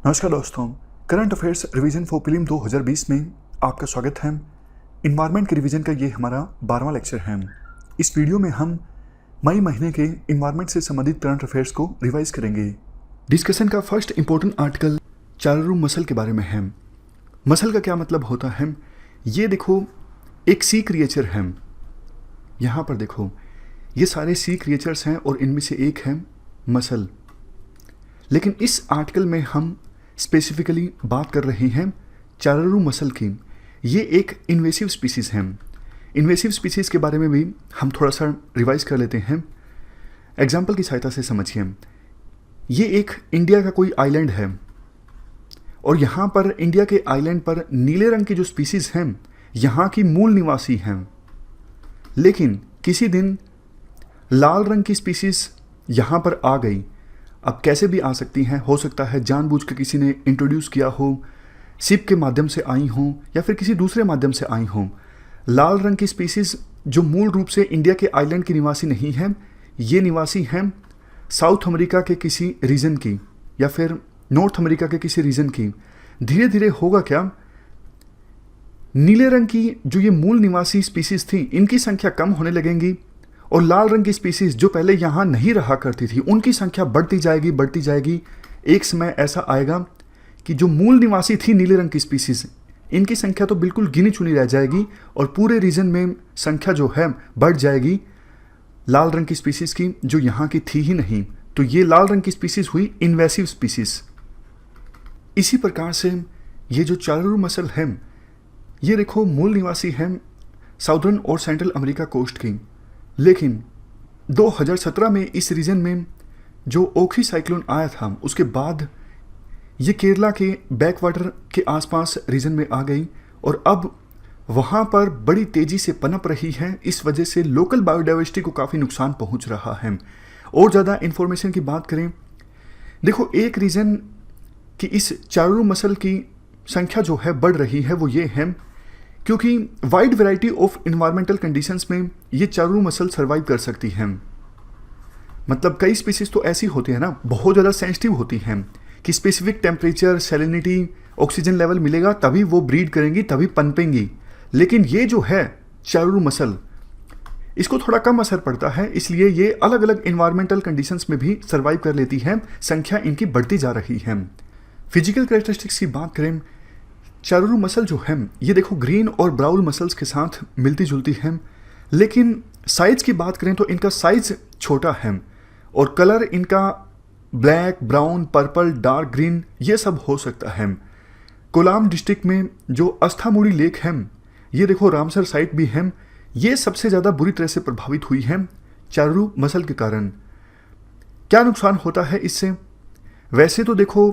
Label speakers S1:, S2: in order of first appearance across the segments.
S1: नमस्कार दोस्तों, current affairs revision for prelim 2020 में आपका स्वागत है। इन्वायरमेंट के रिवीजन का ये हमारा 12वां लेक्चर है। इस वीडियो में हम मई महीने के इन्वायरमेंट से संबंधित करंट अफेयर्स को रिवाइज करेंगे। डिस्कशन का फर्स्ट इंपॉर्टेंट आर्टिकल चारारू मसल के बारे में है। मसल का क्या मतलब होता है? ये देखो, एक सी क्रिएचर है। यहाँ पर देखो, ये सारे सी क्रिएचर्स हैं और इनमें से एक है मसल। लेकिन इस आर्टिकल में हम स्पेसिफिकली बात कर रहे हैं चारारू मसल की। ये एक इन्वेसिव स्पीसीज़ है। इन्वेसिव स्पीसीज़ के बारे में भी हम थोड़ा सा रिवाइज कर लेते हैं। एग्जाम्पल की सहायता से समझिए। ये एक इंडिया का कोई आइलैंड है और यहाँ पर इंडिया के आइलैंड पर नीले रंग की जो स्पीसीज़ हैं यहाँ की मूल निवासी हैं, लेकिन किसी दिन लाल रंग की स्पीसीज़ यहाँ पर आ गई। अब कैसे भी आ सकती हैं, हो सकता है जानबूझ के किसी ने इंट्रोड्यूस किया हो, शिप के माध्यम से आई हों या फिर किसी दूसरे माध्यम से आई हों। लाल रंग की स्पीसीज़ जो मूल रूप से इंडिया के आइलैंड की निवासी नहीं हैं, ये निवासी हैं साउथ अमेरिका के किसी रीजन की या फिर नॉर्थ अमेरिका के किसी रीजन की। धीरे धीरे होगा क्या, नीले रंग की जो ये मूल निवासी स्पीसीज़ थी इनकी संख्या कम होने लगेंगी और लाल रंग की स्पीसीज़ जो पहले यहाँ नहीं रहा करती थी उनकी संख्या बढ़ती जाएगी। एक समय ऐसा आएगा कि जो मूल निवासी थी नीले रंग की स्पीसीज़, इनकी संख्या तो बिल्कुल गिनी चुनी रह जाएगी और पूरे रीजन में संख्या जो है बढ़ जाएगी लाल रंग की स्पीसीज़ की, जो यहाँ की थी ही नहीं। तो ये लाल रंग की स्पीसीज़ हुई इन्वेसिव स्पीसीज़। इसी प्रकार से ये जो चारारू मसल है, ये देखो मूल निवासी हैं साउदर्न और सेंट्रल अमेरिका कोस्ट की, लेकिन 2017 में इस रीजन में जो ओखी साइक्लोन आया था उसके बाद ये केरला के बैकवाटर के आसपास रीजन में आ गई और अब वहाँ पर बड़ी तेज़ी से पनप रही है। इस वजह से लोकल बायोडाइवर्सिटी को काफ़ी नुकसान पहुँच रहा है। और ज़्यादा इन्फॉर्मेशन की बात करें, देखो एक रीज़न कि इस चारारू मसल की संख्या जो है बढ़ रही है वो ये है क्योंकि wide variety of environmental conditions में ये चारारू मसल सर्वाइव कर सकती हैं। मतलब कई स्पीसीज तो ऐसी होती है ना, बहुत ज़्यादा सेंसिटिव होती हैं कि specific temperature, salinity, oxygen level मिलेगा तभी वो ब्रीड करेंगी, तभी पनपेंगी। लेकिन ये जो है चारारू मसल, इसको थोड़ा कम असर पड़ता है, इसलिए ये अलग अलग इन्वायरमेंटल कंडीशंस में भी सर्वाइव कर लेती हैं। संख्या इनकी बढ़ती जा रही है। फिजिकल कैरेक्टरिस्टिक्स की बात करें, चारारू मसल जो है ये देखो ग्रीन और ब्राउन मसल्स के साथ मिलती जुलती है, लेकिन साइज की बात करें तो इनका साइज छोटा है और कलर इनका black, brown, purple, dark green ये सब हो सकता है। कोलाम डिस्ट्रिक्ट में जो अस्थामुड़ी लेक है, ये देखो रामसर साइट भी है, ये सबसे ज़्यादा बुरी तरह से प्रभावित हुई है चारारू मसल के कारण। क्या नुकसान होता है इससे? वैसे तो देखो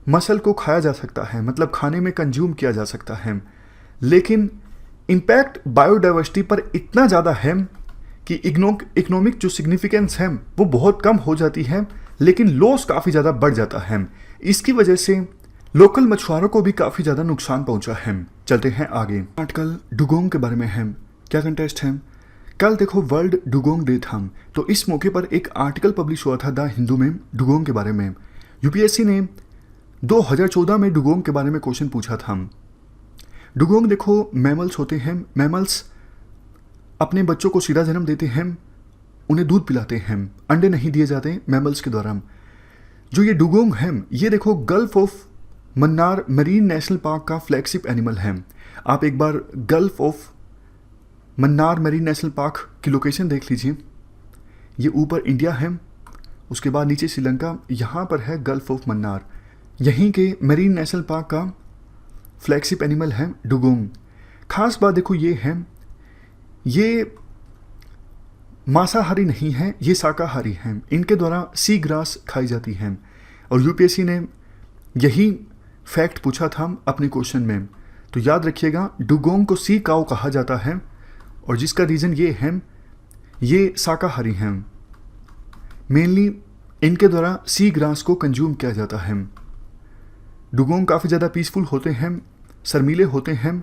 S1: मसल को खाया जा सकता है, मतलब खाने में कंज्यूम किया जा सकता है, लेकिन इम्पैक्ट बायोडाइवर्सिटी पर इतना ज़्यादा है कि इकोनॉमिक जो सिग्निफिकेंस है वो बहुत कम हो जाती है, लेकिन लॉस काफ़ी ज़्यादा बढ़ जाता है। इसकी वजह से लोकल मछुआरों को भी काफ़ी ज़्यादा नुकसान पहुंचा है। चलते हैं आगे। आर्टिकल डुगोंग के बारे में है। क्या कंटेस्ट है? कल देखो वर्ल्ड डुगोंग डे था, तो इस मौके पर एक आर्टिकल पब्लिश हुआ था द हिंदू में डुगोंग के बारे में। यूपीएससी ने 2014 में डुगोंग के बारे में क्वेश्चन पूछा था। डुगोंग देखो मैमल्स होते हैं। मैमल्स अपने बच्चों को सीधा जन्म देते हैं, उन्हें दूध पिलाते हैं, अंडे नहीं दिए जाते मैमल्स के द्वारा। जो ये डुगोंग है ये देखो gulf of Mannar marine national park का फ्लैगशिप एनिमल है। आप एक बार gulf of Mannar marine national park की लोकेशन देख लीजिए। ये ऊपर इंडिया है, उसके बाद नीचे श्रीलंका, यहाँ पर है गल्फ ऑफ मन्नार। यहीं के मरीन नेशनल पार्क का फ्लैगशिप एनिमल है डुगोंग। खास बात देखो ये है, ये मांसाहारी नहीं है, ये शाकाहारी हैं। इनके द्वारा सी ग्रास खाई जाती हैं और यूपीएससी ने यही फैक्ट पूछा था अपने क्वेश्चन में। तो याद रखिएगा डुगोंग को सी काऊ कहा जाता है और जिसका रीज़न ये है ये शाकाहारी हैं। मेनली इनके द्वारा सी ग्रास को कंज्यूम किया जाता है। डुगोंग काफ़ी ज़्यादा पीसफुल होते हैं, शर्मीले होते हैं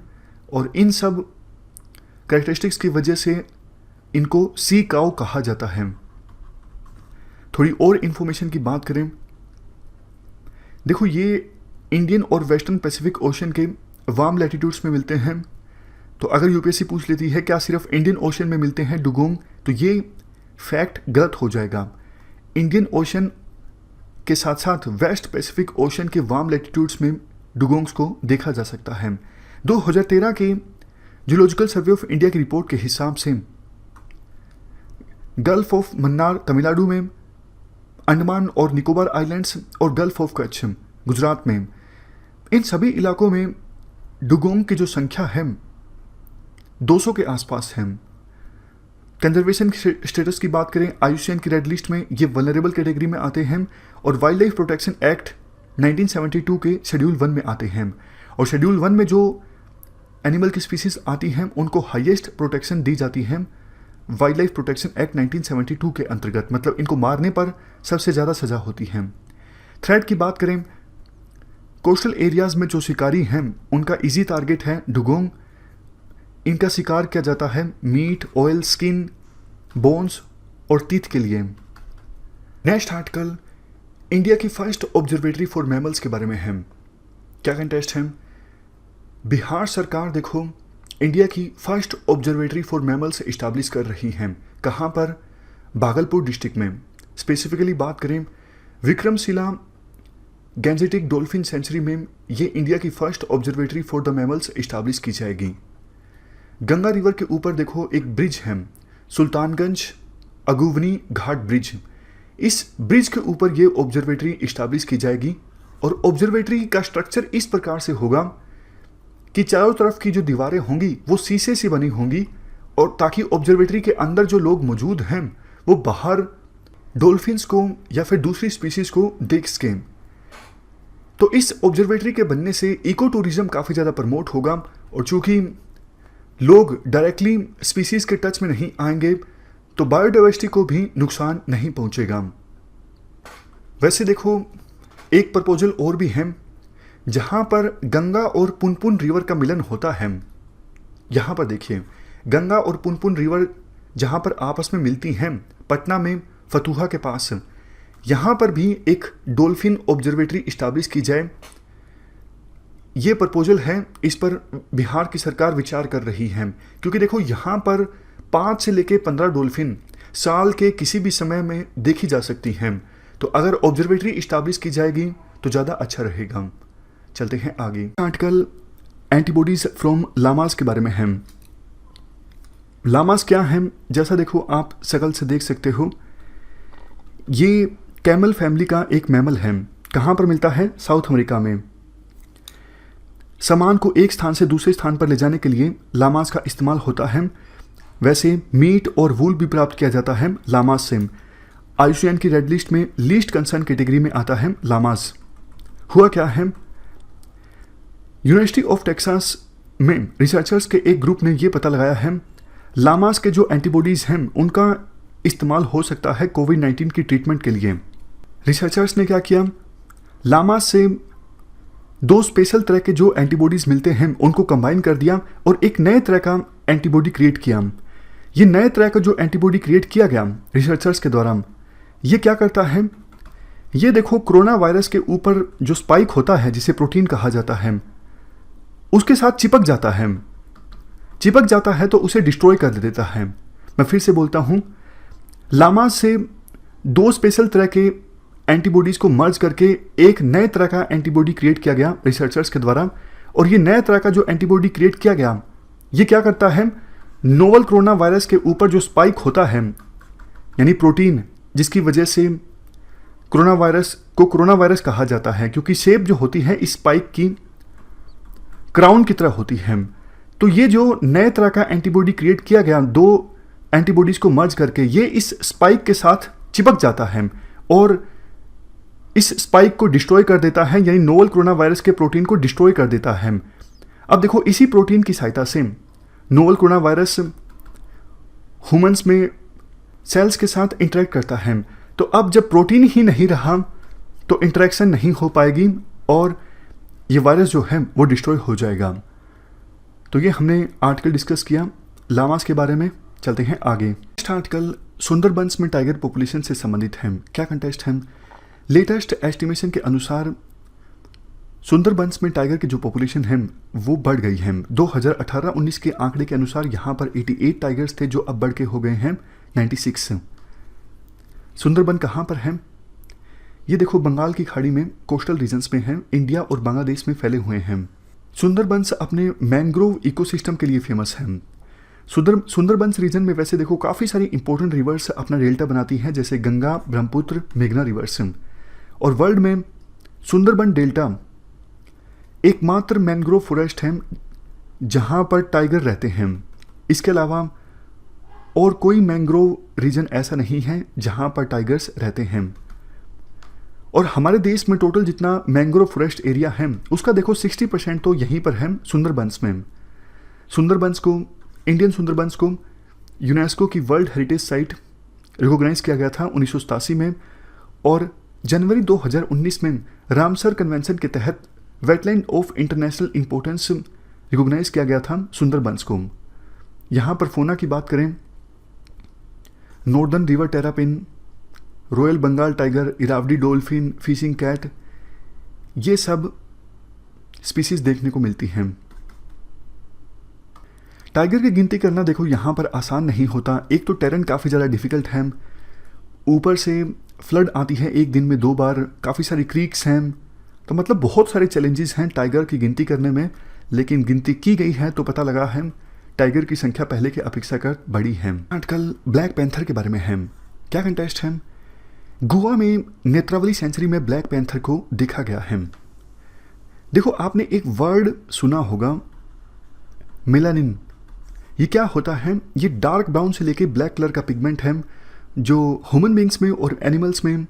S1: और इन सब कैरेक्टरिस्टिक्स की वजह से इनको सी काऊ कहा जाता है। थोड़ी और इन्फॉर्मेशन की बात करें, देखो ये इंडियन और वेस्टर्न पैसिफिक ओशन के वार्म लैटिट्यूड्स में मिलते हैं। तो अगर यूपीएससी पूछ लेती है क्या सिर्फ इंडियन ओशन में मिलते हैं डुगोंग, तो ये फैक्ट गलत हो जाएगा। इंडियन ओशन के साथ साथ वेस्ट पैसिफिक ओशन के वार्म लैटिट्यूड्स में डुगोंग्स को देखा जा सकता है। 2013 के जियोलॉजिकल सर्वे ऑफ इंडिया की रिपोर्ट के हिसाब से गल्फ ऑफ मन्नार तमिलनाडु में, अंडमान और निकोबार आइलैंड्स और गल्फ ऑफ कच्छ गुजरात में, इन सभी इलाकों में डुगोंग की जो संख्या है 200 के आसपास है। कंजर्वेशन स्टेटस की बात करें, आईयूसीएन की रेड लिस्ट में ये वल्नरेबल कैटेगरी में आते हैं और वाइल्ड लाइफ प्रोटेक्शन एक्ट 1972 के शेड्यूल 1 में आते हैं। और शेड्यूल 1 में जो एनिमल की स्पीसीज आती हैं उनको हाईएस्ट प्रोटेक्शन दी जाती है वाइल्ड लाइफ प्रोटेक्शन एक्ट 1972 के अंतर्गत, मतलब इनको मारने पर सबसे ज़्यादा सज़ा होती है। थ्रेट की बात करें, कोस्टल एरियाज़ में जो शिकारी हैं उनका इजी टारगेट है डुगोंग। इनका शिकार किया जाता है मीट, ऑयल, स्किन, बोन्स और टीथ के लिए। नेक्स्ट आर्टिकल इंडिया की फर्स्ट ऑब्जर्वेटरी फॉर मैमल्स के बारे में है। क्या कंटेस्ट है? बिहार सरकार देखो इंडिया की first observatory for mammals establish कर रही हैं। कहाँ पर? भागलपुर डिस्ट्रिक्ट में। स्पेसिफिकली बात करें विक्रमशिला गैंजेटिक डॉल्फिन सेंचुरी में ये इंडिया की first observatory for the mammals establish की जाएगी। गंगा रिवर के ऊपर देखो एक ब्रिज है, सुल्तानगंज अगुवनी घाट ब्रिज। इस ब्रिज के ऊपर ये ऑब्जर्वेटरी इस्टेब्लिश की जाएगी और ऑब्जर्वेटरी का स्ट्रक्चर इस प्रकार से होगा कि चारों तरफ की जो दीवारें होंगी वो शीशे से बनी होंगी और ताकि ऑब्जर्वेटरी के अंदर जो लोग मौजूद हैं वो बाहर डॉल्फिन्स को या फिर दूसरी स्पीसीज को देख सकें। तो इस ऑब्जर्वेटरी के बनने से इको टूरिज्म काफ़ी ज़्यादा प्रमोट होगा और चूंकि लोग डायरेक्टली स्पीसीज के टच में नहीं आएंगे तो बायोडाइवर्सिटी को भी नुकसान नहीं पहुंचेगा। वैसे देखो एक प्रपोजल और भी है जहां पर गंगा और पुनपुन रिवर का मिलन होता है। यहाँ पर देखिए गंगा और पुनपुन रिवर जहां पर आपस में मिलती हैं पटना में फतुहा के पास, यहाँ पर भी एक डॉल्फिन ऑब्जर्वेटरी इस्टेब्लिश की जाए। ये प्रपोजल है, इस पर बिहार की सरकार विचार कर रही है क्योंकि देखो यहाँ पर 5 से लेकर 15 डॉल्फिन साल के किसी भी समय में देखी जा सकती हैं। तो अगर ऑब्जर्वेटरी इस्टेब्लिश की जाएगी तो ज़्यादा अच्छा रहेगा। चलते हैं आगे। आर्टिकल एंटीबॉडीज फ्रॉम लामास के बारे में है। लामास क्या है? जैसा देखो आप शक्ल से देख सकते हो, ये कैमल फैमिली का एक मैमल है। कहाँ पर मिलता है? साउथ अमेरिका में। सामान को एक स्थान से दूसरे स्थान पर ले जाने के लिए लामास का इस्तेमाल होता है। वैसे मीट और वूल भी प्राप्त किया जाता है लामास से। आईयूसीएन की रेड लिस्ट में लीस्ट कंसर्न कैटेगरी में आता है लामास। हुआ क्या है, यूनिवर्सिटी ऑफ टेक्सास में रिसर्चर्स के एक ग्रुप ने यह पता लगाया है लामास के जो एंटीबॉडीज़ हैं उनका इस्तेमाल हो सकता है कोविड-19 की ट्रीटमेंट के लिए। रिसर्चर्स ने क्या किया, लामास से 2 स्पेशल तरह के जो एंटीबॉडीज़ मिलते हैं उनको कंबाइन कर दिया और एक नए तरह का एंटीबॉडी क्रिएट किया। ये नए तरह का जो एंटीबॉडी क्रिएट किया गया रिसर्चर्स के द्वारा, ये क्या करता है, ये देखो कोरोना वायरस के ऊपर जो स्पाइक होता है जिसे प्रोटीन कहा जाता है उसके साथ चिपक जाता है तो उसे डिस्ट्रॉय कर देता है। मैं फिर से बोलता हूँ, लामास से 2 स्पेशल तरह के एंटीबॉडीज़ को मर्ज करके एक नए तरह का एंटीबॉडी क्रिएट किया गया रिसर्चर्स के द्वारा। और ये नए तरह का जो एंटीबॉडी क्रिएट किया गया ये क्या करता है, नोवल कोरोना वायरस के ऊपर जो स्पाइक होता है यानी प्रोटीन जिसकी वजह से कोरोना वायरस को कोरोना वायरस कहा जाता है क्योंकि शेप जो होती है इस स्पाइक की क्राउन की तरह होती है। तो ये जो नए तरह का एंटीबॉडी क्रिएट किया गया 2 एंटीबॉडीज़ को मर्ज करके ये इस स्पाइक के साथ चिपक जाता है और इस स्पाइक को डिस्ट्रॉय कर देता है, यानी नोवल कोरोना वायरस के प्रोटीन को डिस्ट्रॉय कर देता है। अब देखो इसी प्रोटीन की सहायता से नोवल कोरोना वायरस ह्यूमंस में सेल्स के साथ इंटरेक्ट करता है। तो अब जब प्रोटीन ही नहीं रहा तो इंटरेक्शन नहीं हो पाएगी और ये वायरस जो है वो डिस्ट्रॉय हो जाएगा। तो ये हमने आर्टिकल डिस्कस किया लामास के बारे में। चलते हैं आगे। नेक्स्ट आर्टिकल सुंदरबंस में टाइगर पॉपुलेशन से संबंधित है। क्या कंटेस्ट है, लेटेस्ट एस्टिमेशन के अनुसार सुंदरबंस में टाइगर की जो पॉपुलेशन है वो बढ़ गई है। 2018-19 के आंकड़े के अनुसार यहाँ पर 88 टाइगर्स थे जो अब बढ़ के हो गए हैं 96। सुंदरबन कहाँ पर है? ये देखो बंगाल की खाड़ी में कोस्टल रीजन्स में है, इंडिया और बांग्लादेश में फैले हुए हैं। सुंदरबंस अपने मैंग्रोव इकोसिस्टम के लिए फेमस है। सुंदरबंस रीजन में वैसे देखो काफ़ी सारी इंपॉर्टेंट रिवर्स अपना डेल्टा बनाती हैं, जैसे गंगा, ब्रह्मपुत्र, मेघना रिवर्स। और वर्ल्ड में सुंदरबन डेल्टा एकमात्र मैंग्रोव फॉरेस्ट है जहां पर टाइगर रहते हैं। इसके अलावा और कोई मैंग्रोव रीजन ऐसा नहीं है जहां पर टाइगर्स रहते हैं। और हमारे देश में टोटल जितना मैंग्रोव फॉरेस्ट एरिया है उसका देखो 60% तो यहीं पर है सुंदरबंस में। सुंदरबंस को, इंडियन सुंदरबंस को यूनेस्को की वर्ल्ड हेरिटेज साइट रिकॉग्नाइज किया गया था 1987 में, और जनवरी 2019 में रामसर कन्वेंशन के तहत wetland of international importance recognise किया गया था सुंदरबंस को। यहाँ पर फोना की बात करें, northern river terrapin, royal Bengal tiger, Irrawaddy dolphin, fishing cat, ये सब स्पीसीज देखने को मिलती हैं। टाइगर की गिनती करना देखो यहाँ पर आसान नहीं होता। एक तो टेरेन काफ़ी ज़्यादा डिफिकल्ट है, ऊपर से फ्लड आती है एक दिन में 2 बार, काफ़ी सारी क्रीक्स हैं, तो मतलब बहुत सारे चैलेंजेस हैं टाइगर की गिनती करने में। लेकिन गिनती की गई है तो पता लगा है टाइगर की संख्या पहले के अपेक्षाकृत बड़ी है। आजकल ब्लैक पैंथर के बारे में है, क्या कंटेस्ट है? गोवा में नेत्रावली सेंचुरी में ब्लैक पैंथर को देखा गया है। देखो आपने एक वर्ड सुना होगा मेलानिन। ये क्या होता है? ये डार्क ब्राउन से लेके ब्लैक कलर का पिगमेंट है जो ह्यूमन बींग्स में और एनिमल्स में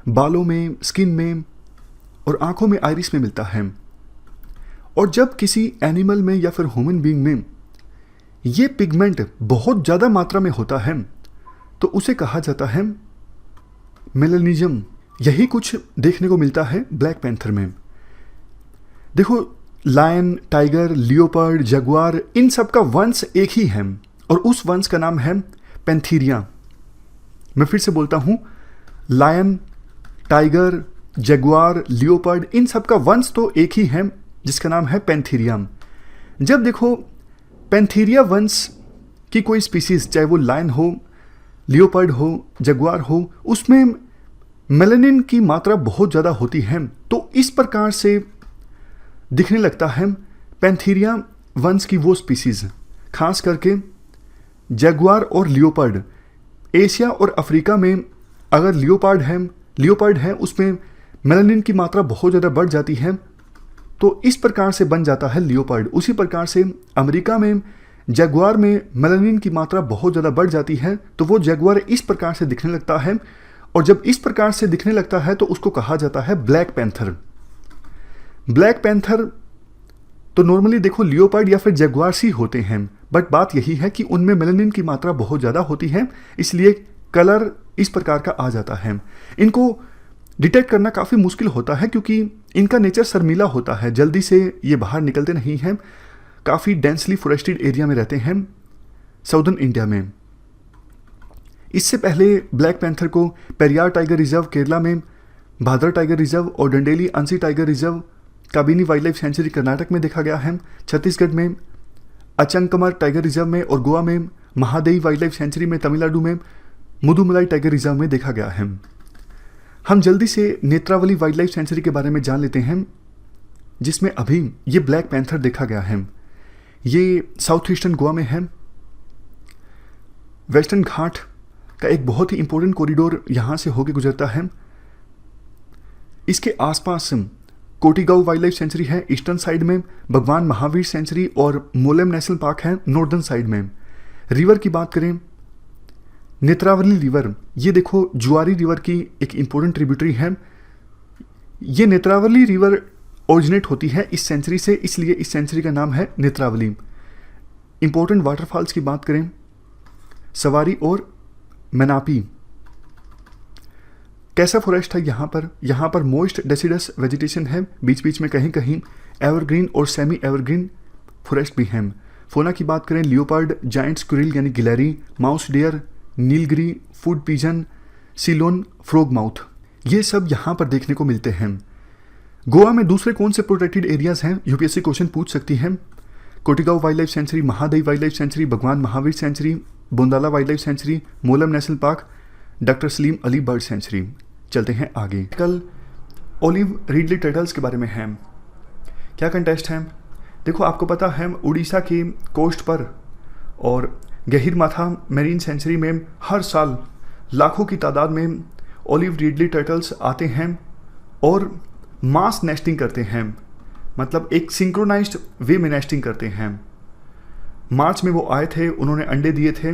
S1: बालों में, स्किन में और आंखों में, आइरिस में मिलता है। और जब किसी एनिमल में या फिर ह्यूमन बीइंग में ये पिगमेंट बहुत ज़्यादा मात्रा में होता है तो उसे कहा जाता है मेलानिज्म। यही कुछ देखने को मिलता है ब्लैक पैंथर में। देखो लायन, टाइगर, लियोपर्ड, जगुआर, इन सब का वंश एक ही है और उस वंश का नाम है पैंथीरिया। मैं फिर से बोलता हूँ, लायन, टाइगर, जगुआर, लियोपर्ड, इन सब का वंश तो एक ही है जिसका नाम है पैंथीरिया। जब देखो पैंथीरिया वंश की कोई स्पीसीज, चाहे वो लायन हो, लियोपर्ड हो, जगुआर हो, उसमें मेलानिन की मात्रा बहुत ज़्यादा होती है, तो इस प्रकार से दिखने लगता है पैंथीरिया वंश की वो स्पीसीज। खास करके जगुआर और लियोपर्ड, एशिया और अफ्रीका में अगर लियोपर्ड है उसमें मेलानिन की मात्रा बहुत ज़्यादा बढ़ जाती है, तो इस प्रकार से बन जाता है लियोपर्ड। उसी प्रकार से अमेरिका में जगुआर में मेलानिन की मात्रा बहुत ज़्यादा बढ़ जाती है, तो वो जगुआर इस प्रकार से दिखने लगता है, और जब इस प्रकार से दिखने लगता है तो उसको कहा जाता है ब्लैक पैंथर। ब्लैक पैंथर तो नॉर्मली देखो लियोपर्ड या फिर जगुआर सी होते हैं, बट बात यही है कि उनमें मेलानिन की मात्रा बहुत ज़्यादा होती है, इसलिए कलर इस प्रकार का आ जाता है। इनको डिटेक्ट करना काफ़ी मुश्किल होता है क्योंकि इनका नेचर शर्मीला होता है, जल्दी से ये बाहर निकलते नहीं हैं, काफ़ी डेंसली फॉरेस्टेड एरिया में रहते हैं साउदर्न इंडिया में। इससे पहले ब्लैक पैंथर को पेरियार टाइगर रिजर्व केरला में, भादर टाइगर रिजर्व और Dandeli Anshi tiger reserve Kabini wild life sanctuary Karnataka में देखा गया है, छत्तीसगढ़ में अचंकमर टाइगर रिजर्व में, और गोवा में महादेई वाइल्ड लाइफ सेंचुरी में, तमिलनाडु में मुदुमलाई टाइगर रिजर्व में देखा गया है। हम जल्दी से नेत्रावली वाइल्ड लाइफ सेंचुरी के बारे में जान लेते हैं, जिसमें अभी ये ब्लैक पैंथर देखा गया है। ये साउथ ईस्टर्न गोवा में है। वेस्टर्न घाट का एक बहुत ही इंपॉर्टेंट कॉरिडोर यहाँ से होकर गुजरता है। इसके आसपास कोटीगांव वाइल्ड लाइफ सेंचुरी है ईस्टर्न साइड में, भगवान महावीर सेंचुरी और मोलेम नेशनल पार्क है नॉर्दर्न साइड में। रिवर की बात करें, नेत्रावली रिवर, ये देखो जुआरी रिवर की एक इंपॉर्टेंट ट्रिब्यूटरी है। ये नेत्रावली रिवर ओरिजिनेट होती है इस सेंचुरी से, इसलिए इस सेंचुरी का नाम है नेत्रावली। इंपॉर्टेंट वाटरफॉल्स की बात करें, सवारी और मेनापी। कैसा फॉरेस्ट है यहाँ पर मोइस्ट डेसिडस वेजिटेशन है, बीच बीच में कहीं कहीं एवरग्रीन और सेमी एवरग्रीन फॉरेस्ट भी हैं। फोना की बात करें, लियोपर्ड, जायंट स्क्विरल यानी गिलहरी, mouse dear, Nilgiri, food pigeon, Ceylon, frog mouth, ये सब यहाँ पर देखने को मिलते हैं। गोवा में दूसरे कौन से प्रोटेक्टेड एरियाज हैं, यूपीएससी क्वेश्चन पूछ सकती है। Kotigaon wildlife sanctuary, Mahadev wildlife sanctuary, Bhagwan Mahavir sanctuary, Bondla wildlife sanctuary, Mollem national park, doctor Salim Ali bird sanctuary. चलते हैं आगे। कल ओलिव रिडले टर्टल्स के बारे में है। क्या कंटेस्ट है? देखो, आपको पता है उड़ीसा के कोस्ट पर और गहीरमाथा मैरीन सेंचुरी में हर साल लाखों की तादाद में ओलिव रिडले टर्टल्स आते हैं और मास नेस्टिंग करते हैं, मतलब एक सिंक्रोनाइज्ड वे में नेस्टिंग करते हैं। मार्च में वो आए थे, उन्होंने अंडे दिए थे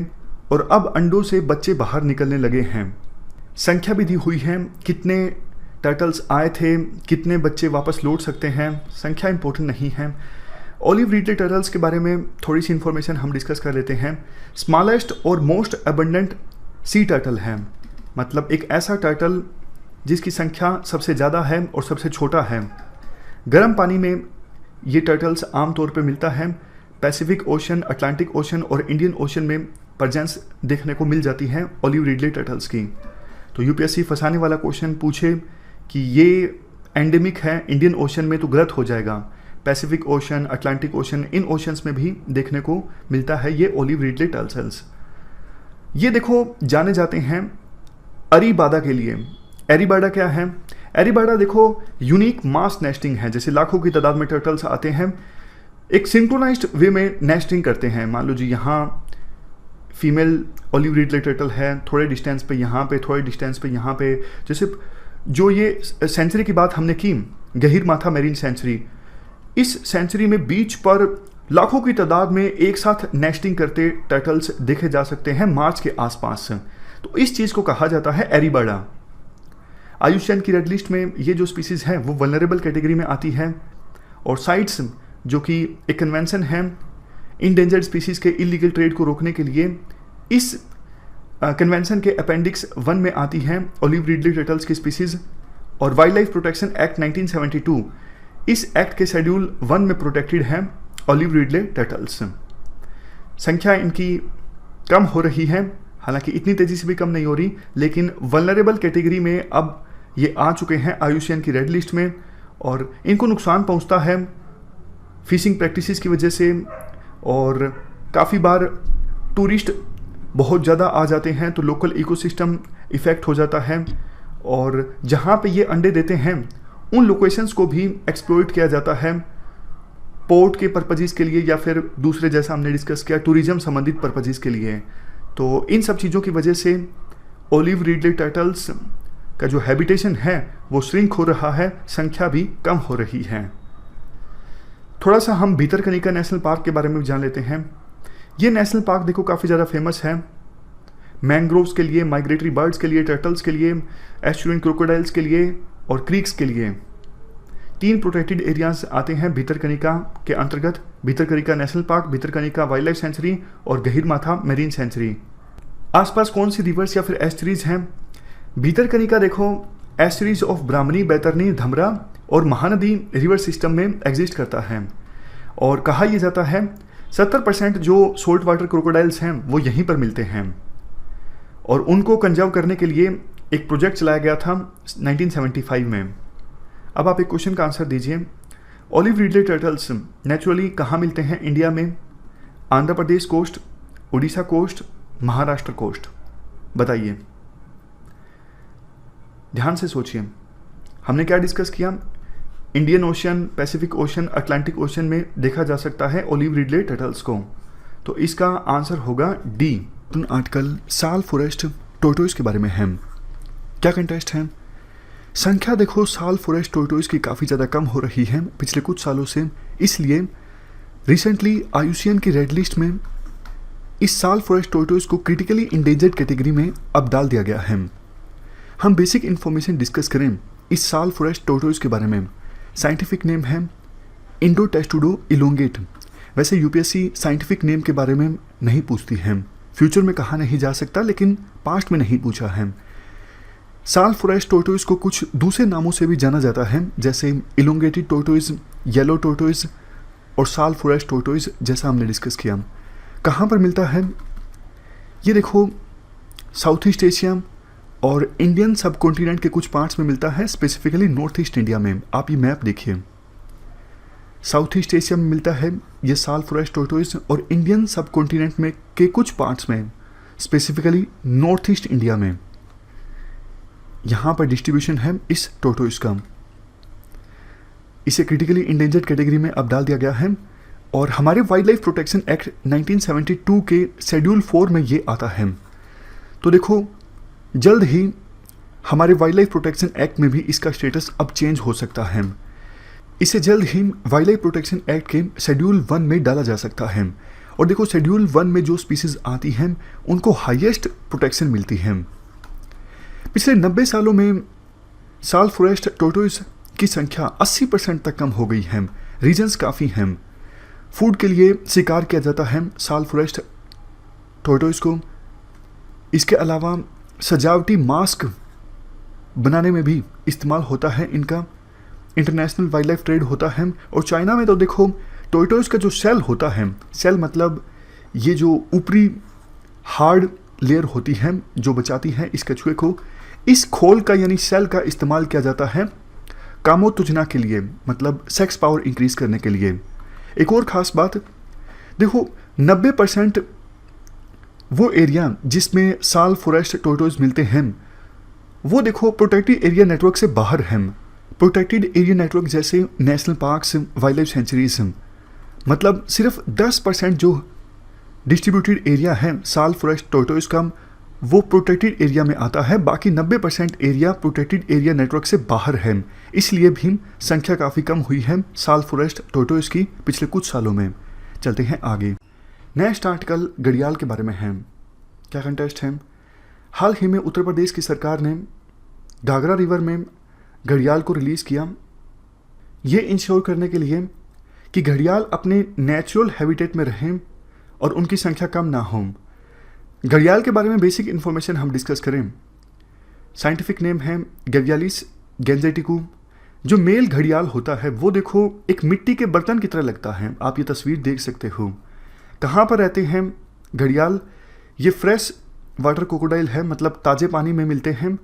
S1: और अब अंडों से बच्चे बाहर निकलने लगे हैं। संख्या भी दी हुई है, कितने टर्टल्स आए थे, कितने बच्चे वापस लौट सकते हैं, संख्या इंपॉर्टेंट नहीं है। ओलिव रिडले टर्टल्स के बारे में थोड़ी सी इंफॉर्मेशन हम डिस्कस कर लेते हैं। स्मॉलेस्ट और मोस्ट अबंडेंट सी टर्टल है, मतलब एक ऐसा टर्टल जिसकी संख्या सबसे ज़्यादा है और सबसे छोटा है। गर्म पानी में ये टर्टल्स आमतौर पर मिलता है। पैसिफिक ओशन, अटलांटिक ओशन और इंडियन ओशन में प्रेजेंस देखने को मिल जाती है ओलिव रिडले टर्टल्स की। तो यूपीएससी फंसाने वाला क्वेश्चन पूछे कि ये एंडेमिक है इंडियन ओशन में तो गलत हो जाएगा। पैसिफिक ओशन, अटलांटिक ओशन, इन ओशंस में भी देखने को मिलता है ये ओलिव रिडले टर्टल्स। ये देखो जाने जाते हैं अरीबादा के लिए। एरीबाडा क्या है? एरीबाडा देखो यूनिक मास नेस्टिंग है, जैसे लाखों की तादाद में टर्टल्स आते हैं, एक सिंक्रोनाइज्ड वे में नेस्टिंग करते हैं। मान लो जी यहाँ फीमेल ओलिव रिडले टर्टल है, थोड़े डिस्टेंस पे यहाँ पे, थोड़े डिस्टेंस पे यहाँ पे। जैसे जो ये सेंचुरी की बात हमने की, गहीरमाथा मैरीन सेंचुरी, इस सेंचुरी में बीच पर लाखों की तादाद में एक साथ नेस्टिंग करते टर्टल्स देखे जा सकते हैं मार्च के आसपास। तो इस चीज़ को कहा जाता है एरीबाडा। आयुष्मान की रेड लिस्ट में ये जो स्पीसीज है वो वल्नरेबल कैटेगरी में आती है। और साइट्स जो कि एक कन्वेंशन है इंडेंजर्ड स्पीसीज के इलीगल ट्रेड को रोकने के लिए, इस कन्वेंशन के अपेंडिक्स 1 में आती है ओलिव रिडले टर्टल्स की स्पीसीज। और वाइल्ड लाइफ प्रोटेक्शन एक्ट 1972, इस एक्ट के शेड्यूल 1 में प्रोटेक्टेड है ओलिव रिडले टर्टल्स। संख्या इनकी कम हो रही है, हालांकि इतनी तेजी से भी कम नहीं हो रही, लेकिन वल्नरेबल कैटेगरी में अब ये आ चुके हैं आयुष्मान की रेड लिस्ट में। और इनको नुकसान पहुंचता है फिशिंग प्रैक्टिसेस की वजह से, और काफ़ी बार टूरिस्ट बहुत ज़्यादा आ जाते हैं तो लोकल इकोसिस्टम इफ़ेक्ट हो जाता है। और जहाँ पे ये अंडे देते हैं उन लोकेशंस को भी एक्सप्लॉइट किया जाता है पोर्ट के पर्पजेज़ के लिए, या फिर दूसरे जैसा हमने डिस्कस किया टूरिज्म संबंधित पर्पजेज़ के लिए। तो इन सब चीज़ों की वजह से ओलिव रिडले टर्टल्स का जो हैबिटेशन है वो श्रिंक हो रहा है, संख्या भी कम हो रही है। थोड़ा सा हम भितरकनिका नेशनल पार्क के बारे में भी जान लेते हैं। ये नेशनल पार्क देखो काफ़ी ज़्यादा फेमस है मैंग्रोव्स के लिए, माइग्रेटरी बर्ड्स के लिए, टर्टल्स के लिए, एस्चुरिन क्रोकोडाइल्स के लिए और क्रीक्स के लिए। 3 प्रोटेक्टेड एरियाज आते हैं भितरकनिका के अंतर्गत, Bhitarkanika national park, Bhitarkanika wild life sanctuary और गहीरमाथा मैरीन सेंचुरी। आसपास कौन सी रिवर्स या फिर एस्चुरीज हैं? भितरकनिका देखो एस्चुरीज ऑफ ब्राह्मणी, बैतरनी, धमरा और महानदी रिवर सिस्टम में एग्जिस्ट करता है। और कहा यह जाता है 70% जो सोल्ट वाटर क्रोकोडाइल्स हैं वो यहीं पर मिलते हैं। और उनको कंजर्व करने के लिए एक प्रोजेक्ट चलाया गया था 1975 में। अब आप एक क्वेश्चन का आंसर दीजिए। ओलिव रिडले टर्टल्स नेचुरली कहाँ मिलते हैं इंडिया में? Andhra Pradesh coast, Orissa coast, Maharashtra coast. बताइए, ध्यान से सोचिए। हमने क्या डिस्कस किया? Indian ocean, Pacific ocean, Atlantic ocean में देखा जा सकता है ओलिव रिडले टर्टल्स को। तो इसका आंसर होगा डी। आर्टिकल साल फॉरेस्ट टोर्टोइस के बारे में है। क्या कंटेस्ट है? संख्या देखो साल फॉरेस्ट टोर्टोइस की काफ़ी ज़्यादा कम हो रही है पिछले कुछ सालों से, इसलिए रिसेंटली आयुष्मान की रेड लिस्ट में इस साल फॉरेस्ट टोर्टोइस को क्रिटिकली इंडेंजर्ड कैटेगरी में अब डाल दिया गया है। हम बेसिक इन्फॉर्मेशन डिस्कस करें इस साल फॉरेस्ट टोर्टोइस के बारे में। साइंटिफिक नेम है इंडोटेस्टुडो इलोंगेट। वैसे यूपीएससी साइंटिफिक नेम के बारे में नहीं पूछती है, फ्यूचर में कहा नहीं जा सकता, लेकिन पास्ट में नहीं पूछा है। साल फॉरेस्ट टोर्टोइस को कुछ दूसरे नामों से भी जाना जाता है, जैसे इलोंगेटेड टोर्टोइस, येलो टोर्टोइस और साल फॉरेस्ट टोर्टोइस, जैसा हमने डिस्कस किया। कहाँ पर मिलता है? ये देखो साउथ ईस्ट एशिया, और इंडियन सब कॉन्टिनेंट के कुछ पार्ट्स में मिलता है, स्पेसिफिकली नॉर्थ ईस्ट इंडिया में। आप ये मैप देखिए, साउथ ईस्ट एशिया में मिलता है ये साल फॉरेस्ट टोर्टोइज, और इंडियन सब कॉन्टिनेंट में के कुछ पार्ट्स में, स्पेसिफिकली नॉर्थ ईस्ट इंडिया में, यहाँ पर डिस्ट्रीब्यूशन है इस टोर्टोइज का। इसे क्रिटिकली इंडेंजर्ड कैटेगरी में अब डाल दिया गया है, और हमारे वाइल्ड लाइफ प्रोटेक्शन एक्ट 1972 के शेड्यूल 4 में ये आता है। तो देखो, जल्द ही हमारे वाइल्ड लाइफ प्रोटेक्शन एक्ट में भी इसका स्टेटस अब चेंज हो सकता है। इसे जल्द ही वाइल्ड लाइफ प्रोटेक्शन एक्ट के शेड्यूल 1 में डाला जा सकता है। और देखो, शेड्यूल 1 में जो स्पीसीज आती हैं उनको हाईएस्ट प्रोटेक्शन मिलती है। पिछले 90 सालों में साल फॉरेस्ट टोर्टोइज की संख्या 80% तक कम हो गई है। रीजंस काफ़ी हैं। फूड के लिए शिकार किया जाता है साल फॉरेस्ट टोर्टोइज को। इसके अलावा सजावटी मास्क बनाने में भी इस्तेमाल होता है इनका। इंटरनेशनल वाइल्ड लाइफ ट्रेड होता है। और चाइना में तो देखो, टोर्टोइज का जो सेल होता है, सेल मतलब ये जो ऊपरी हार्ड लेयर होती है जो बचाती है इस कछुए को, इस खोल का यानी सेल का इस्तेमाल किया जाता है कामोत्तेजना के लिए, मतलब सेक्स पावर इंक्रीज करने के लिए। एक और ख़ास बात देखो, 90% वो एरिया जिसमें साल फॉरेस्ट टोर्टोइज मिलते हैं वो देखो प्रोटेक्टेड एरिया नेटवर्क से बाहर हैं। प्रोटेक्टेड एरिया नेटवर्क जैसे national parks, wild life sanctuaries, मतलब सिर्फ 10% जो डिस्ट्रीब्यूटेड एरिया है साल फॉरेस्ट टोर्टोइज का वो प्रोटेक्टेड एरिया में आता है। बाकी 90% एरिया प्रोटेक्टेड एरिया नेटवर्क से बाहर है। इसलिए भी संख्या काफ़ी कम हुई है साल फॉरेस्ट टोर्टोइज की पिछले कुछ सालों में। चलते हैं आगे। नेक्स्ट आर्टिकल घड़ियाल के बारे में है। क्या कंटेस्ट है? हाल ही में उत्तर प्रदेश की सरकार ने घाघरा रिवर में घड़ियाल को रिलीज़ किया, ये इंश्योर करने के लिए कि घड़ियाल अपने नेचुरल हैबिटेट में रहें और उनकी संख्या कम ना हो। घड़ियाल के बारे में बेसिक इन्फॉर्मेशन हम डिस्कस करें। साइंटिफिक नेम है गैवियालिस गैंजेटिकू। जो मेल घड़ियाल होता है वो देखो एक मिट्टी के बर्तन की तरह लगता है। आप ये तस्वीर देख सकते हो। कहाँ पर रहते हैं घड़ियाल? ये फ्रेश वाटर क्रोकोडाइल है, मतलब ताज़े पानी में मिलते हैं,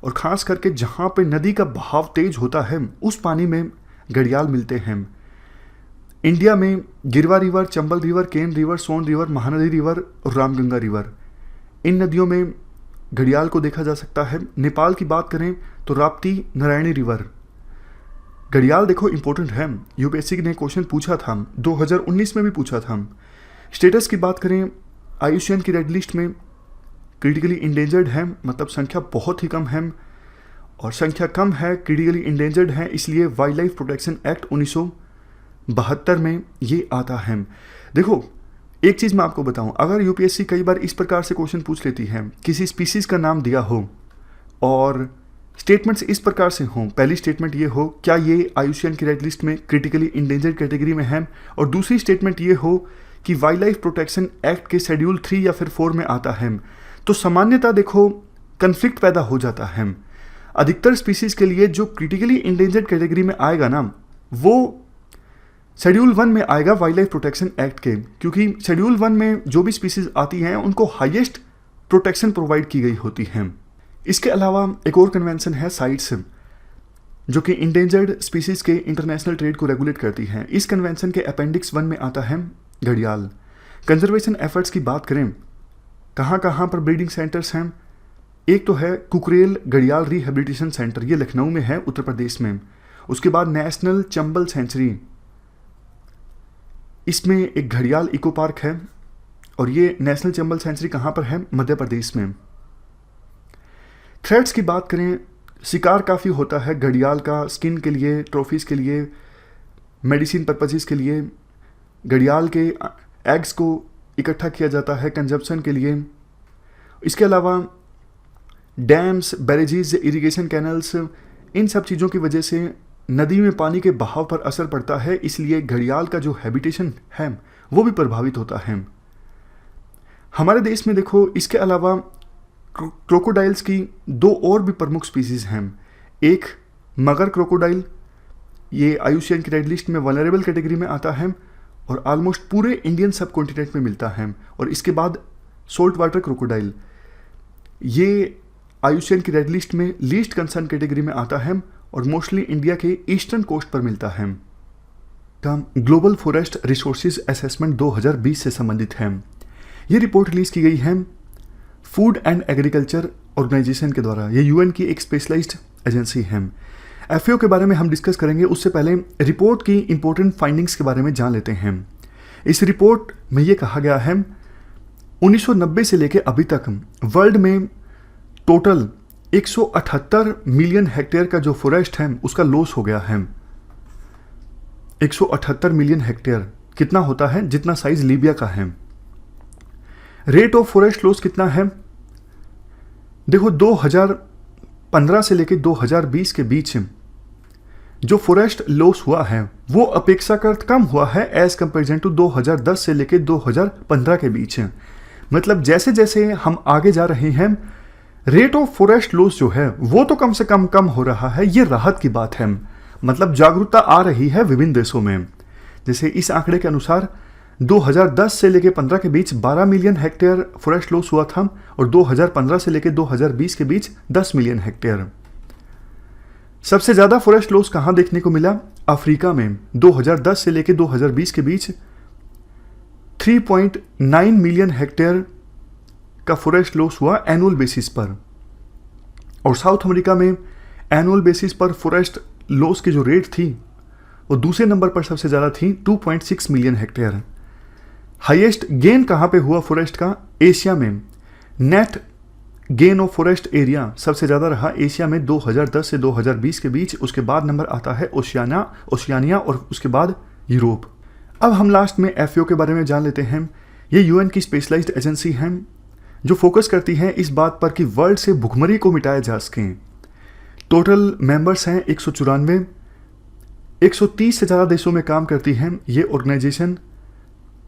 S1: और ख़ास करके जहाँ पे नदी का बहाव तेज होता है उस पानी में घड़ियाल मिलते हैं। इंडिया में गिरवा रिवर, चंबल रिवर, केन रिवर, सोन रिवर, महानदी रिवर और रामगंगा रिवर, इन नदियों में घड़ियाल को देखा जा सकता है। नेपाल की बात करें तो राप्ती, नारायणी रिवर। घड़ियाल देखो इंपॉर्टेंट है, यूपीएससी ने क्वेश्चन पूछा था, 2019 में भी पूछा था। स्टेटस की बात करें, आईयूसीएन की रेड लिस्ट में क्रिटिकली इंडेंजर्ड है, मतलब संख्या बहुत ही कम है, और संख्या कम है, क्रिटिकली इंडेंजर्ड है, इसलिए वाइल्ड लाइफ प्रोटेक्शन एक्ट 1972 में ये आता है। देखो एक चीज़ मैं आपको बताऊं, अगर यूपीएससी कई बार इस प्रकार से क्वेश्चन पूछ लेती है, किसी स्पीसीज़ का नाम दिया हो और स्टेटमेंट्स इस प्रकार से हों, पहली स्टेटमेंट ये हो क्या ये आईयूसीएन की रेड लिस्ट में क्रिटिकली इंडेंजर्ड कैटेगरी में है, और दूसरी स्टेटमेंट ये हो कि वाइल्ड लाइफ प्रोटेक्शन एक्ट के शेड्यूल 3 या फिर 4 में आता है, तो सामान्यतः देखो कन्फ्लिक्ट पैदा हो जाता है। अधिकतर स्पीसीज़ के लिए जो क्रिटिकली इंडेंजर्ड कैटेगरी में आएगा ना, वो शेड्यूल 1 में आएगा वाइल्ड लाइफ प्रोटेक्शन एक्ट के, क्योंकि शेड्यूल 1 में जो भी स्पीसीज आती हैं उनको हाईएस्ट प्रोटेक्शन प्रोवाइड की गई होती हैं। इसके अलावा एक और कन्वेंशन है साइट्स, जो कि इंडेंजर्ड स्पीसीज के इंटरनेशनल ट्रेड को रेगुलेट करती हैं। इस कन्वेंशन के अपेंडिक्स 1 में आता है घड़ियाल। कंजर्वेशन एफर्ट्स की बात करें, कहाँ कहाँ पर ब्रीडिंग सेंटर्स हैं? एक तो है कुकरेल घड़ियाल रिहेबिलिटेशन सेंटर, ये लखनऊ में है उत्तर प्रदेश में। उसके बाद नेशनल चंबल सेंचुरी, इसमें एक घड़ियाल इको पार्क है, और ये नेशनल चंबल सेंचुरी कहाँ पर है? मध्य प्रदेश में। थ्रेड्स की बात करें, शिकार काफ़ी होता है घड़ियाल का, स्किन के लिए, ट्रॉफीज़ के लिए, मेडिसिन पर्पजेज़ के लिए। घड़ियाल के एग्स को इकट्ठा किया जाता है कंजप्शन के लिए। इसके अलावा डैम्स, बैरेजेस, इरिगेशन कैनल्स, इन सब चीज़ों की वजह से नदी में पानी के बहाव पर असर पड़ता है, इसलिए घड़ियाल का जो हैबिटेशन है वो भी प्रभावित होता है। हमारे देश में देखो इसके अलावा क्रोकोडाइल्स की 2 और भी प्रमुख स्पीसीज़ हैं। एक मगर क्रोकोडाइल, ये आईयूसीएन की रेड लिस्ट में वल्नरेबल कैटेगरी में आता है और ऑलमोस्ट पूरे इंडियन सब कॉन्टिनेंट में मिलता है। और इसके बाद सोल्ट वाटर क्रोकोडाइल, ये IUCN की रेड लिस्ट में लीस्ट कंसर्न कैटेगरी में आता है और मोस्टली इंडिया के ईस्टर्न कोस्ट पर मिलता है। ग्लोबल फॉरेस्ट रिसोर्सेज असेसमेंट 2020 से संबंधित है। ये रिपोर्ट रिलीज की गई है फूड एंड एग्रीकल्चर ऑर्गेनाइजेशन के द्वारा। ये यूएन की एक स्पेशलाइज्ड एजेंसी है। FAO के बारे में हम डिस्कस करेंगे, उससे पहले रिपोर्ट की इंपॉर्टेंट फाइंडिंग्स के बारे में जान लेते हैं। इस रिपोर्ट में ये कहा गया है 1990 से लेकर अभी तक वर्ल्ड में टोटल 178 मिलियन हेक्टेयर का जो फॉरेस्ट है उसका लॉस हो गया है। 178 मिलियन हेक्टेयर कितना होता है? जितना साइज लीबिया का है। रेट ऑफ फॉरेस्ट लॉस कितना है? देखो 2015 से लेकर 2020 के बीच जो फॉरेस्ट लॉस हुआ है वो अपेक्षाकृत कम हुआ है एज कंपेरिजन टू 2010 से लेकर 2015 के बीच। मतलब जैसे जैसे हम आगे जा रहे हैं रेट ऑफ फॉरेस्ट लॉस जो है वो तो कम से कम हो रहा है। ये राहत की बात है, मतलब जागरूकता आ रही है विभिन्न देशों में। जैसे इस आंकड़े के अनुसार 2010 से लेकर 15 के बीच 12 मिलियन हेक्टेयर फॉरेस्ट लॉस हुआ था और 2015 से लेकर 2020 के बीच 10 मिलियन हेक्टेयर। सबसे ज्यादा फॉरेस्ट लॉस कहां देखने को मिला? अफ्रीका में 2010 से लेकर 2020 के बीच 3.9 मिलियन हेक्टेयर का फॉरेस्ट लॉस हुआ एनुअल बेसिस पर। और साउथ अमेरिका में एनुअल बेसिस पर फॉरेस्ट लॉस की जो रेट थी वो दूसरे नंबर पर सबसे ज्यादा थी 2.6 मिलियन हेक्टेयर। हाईएस्ट गेन कहां पे हुआ फॉरेस्ट का? एशिया में। Net gain of forest area सबसे ज्यादा रहा एशिया में 2010 से 2020 के बीच। उसके बाद नंबर आता है ओशियानिया और उसके बाद यूरोप। अब हम लास्ट में FAO के बारे में जान लेते हैं। ये यूएन की स्पेशलाइज्ड एजेंसी है जो फोकस करती है इस बात पर कि वर्ल्ड से भुखमरी को मिटाया जा सके। टोटल मेंबर्स हैं 194। 130 से ज़्यादा देशों में काम करती है ये ऑर्गेनाइजेशन,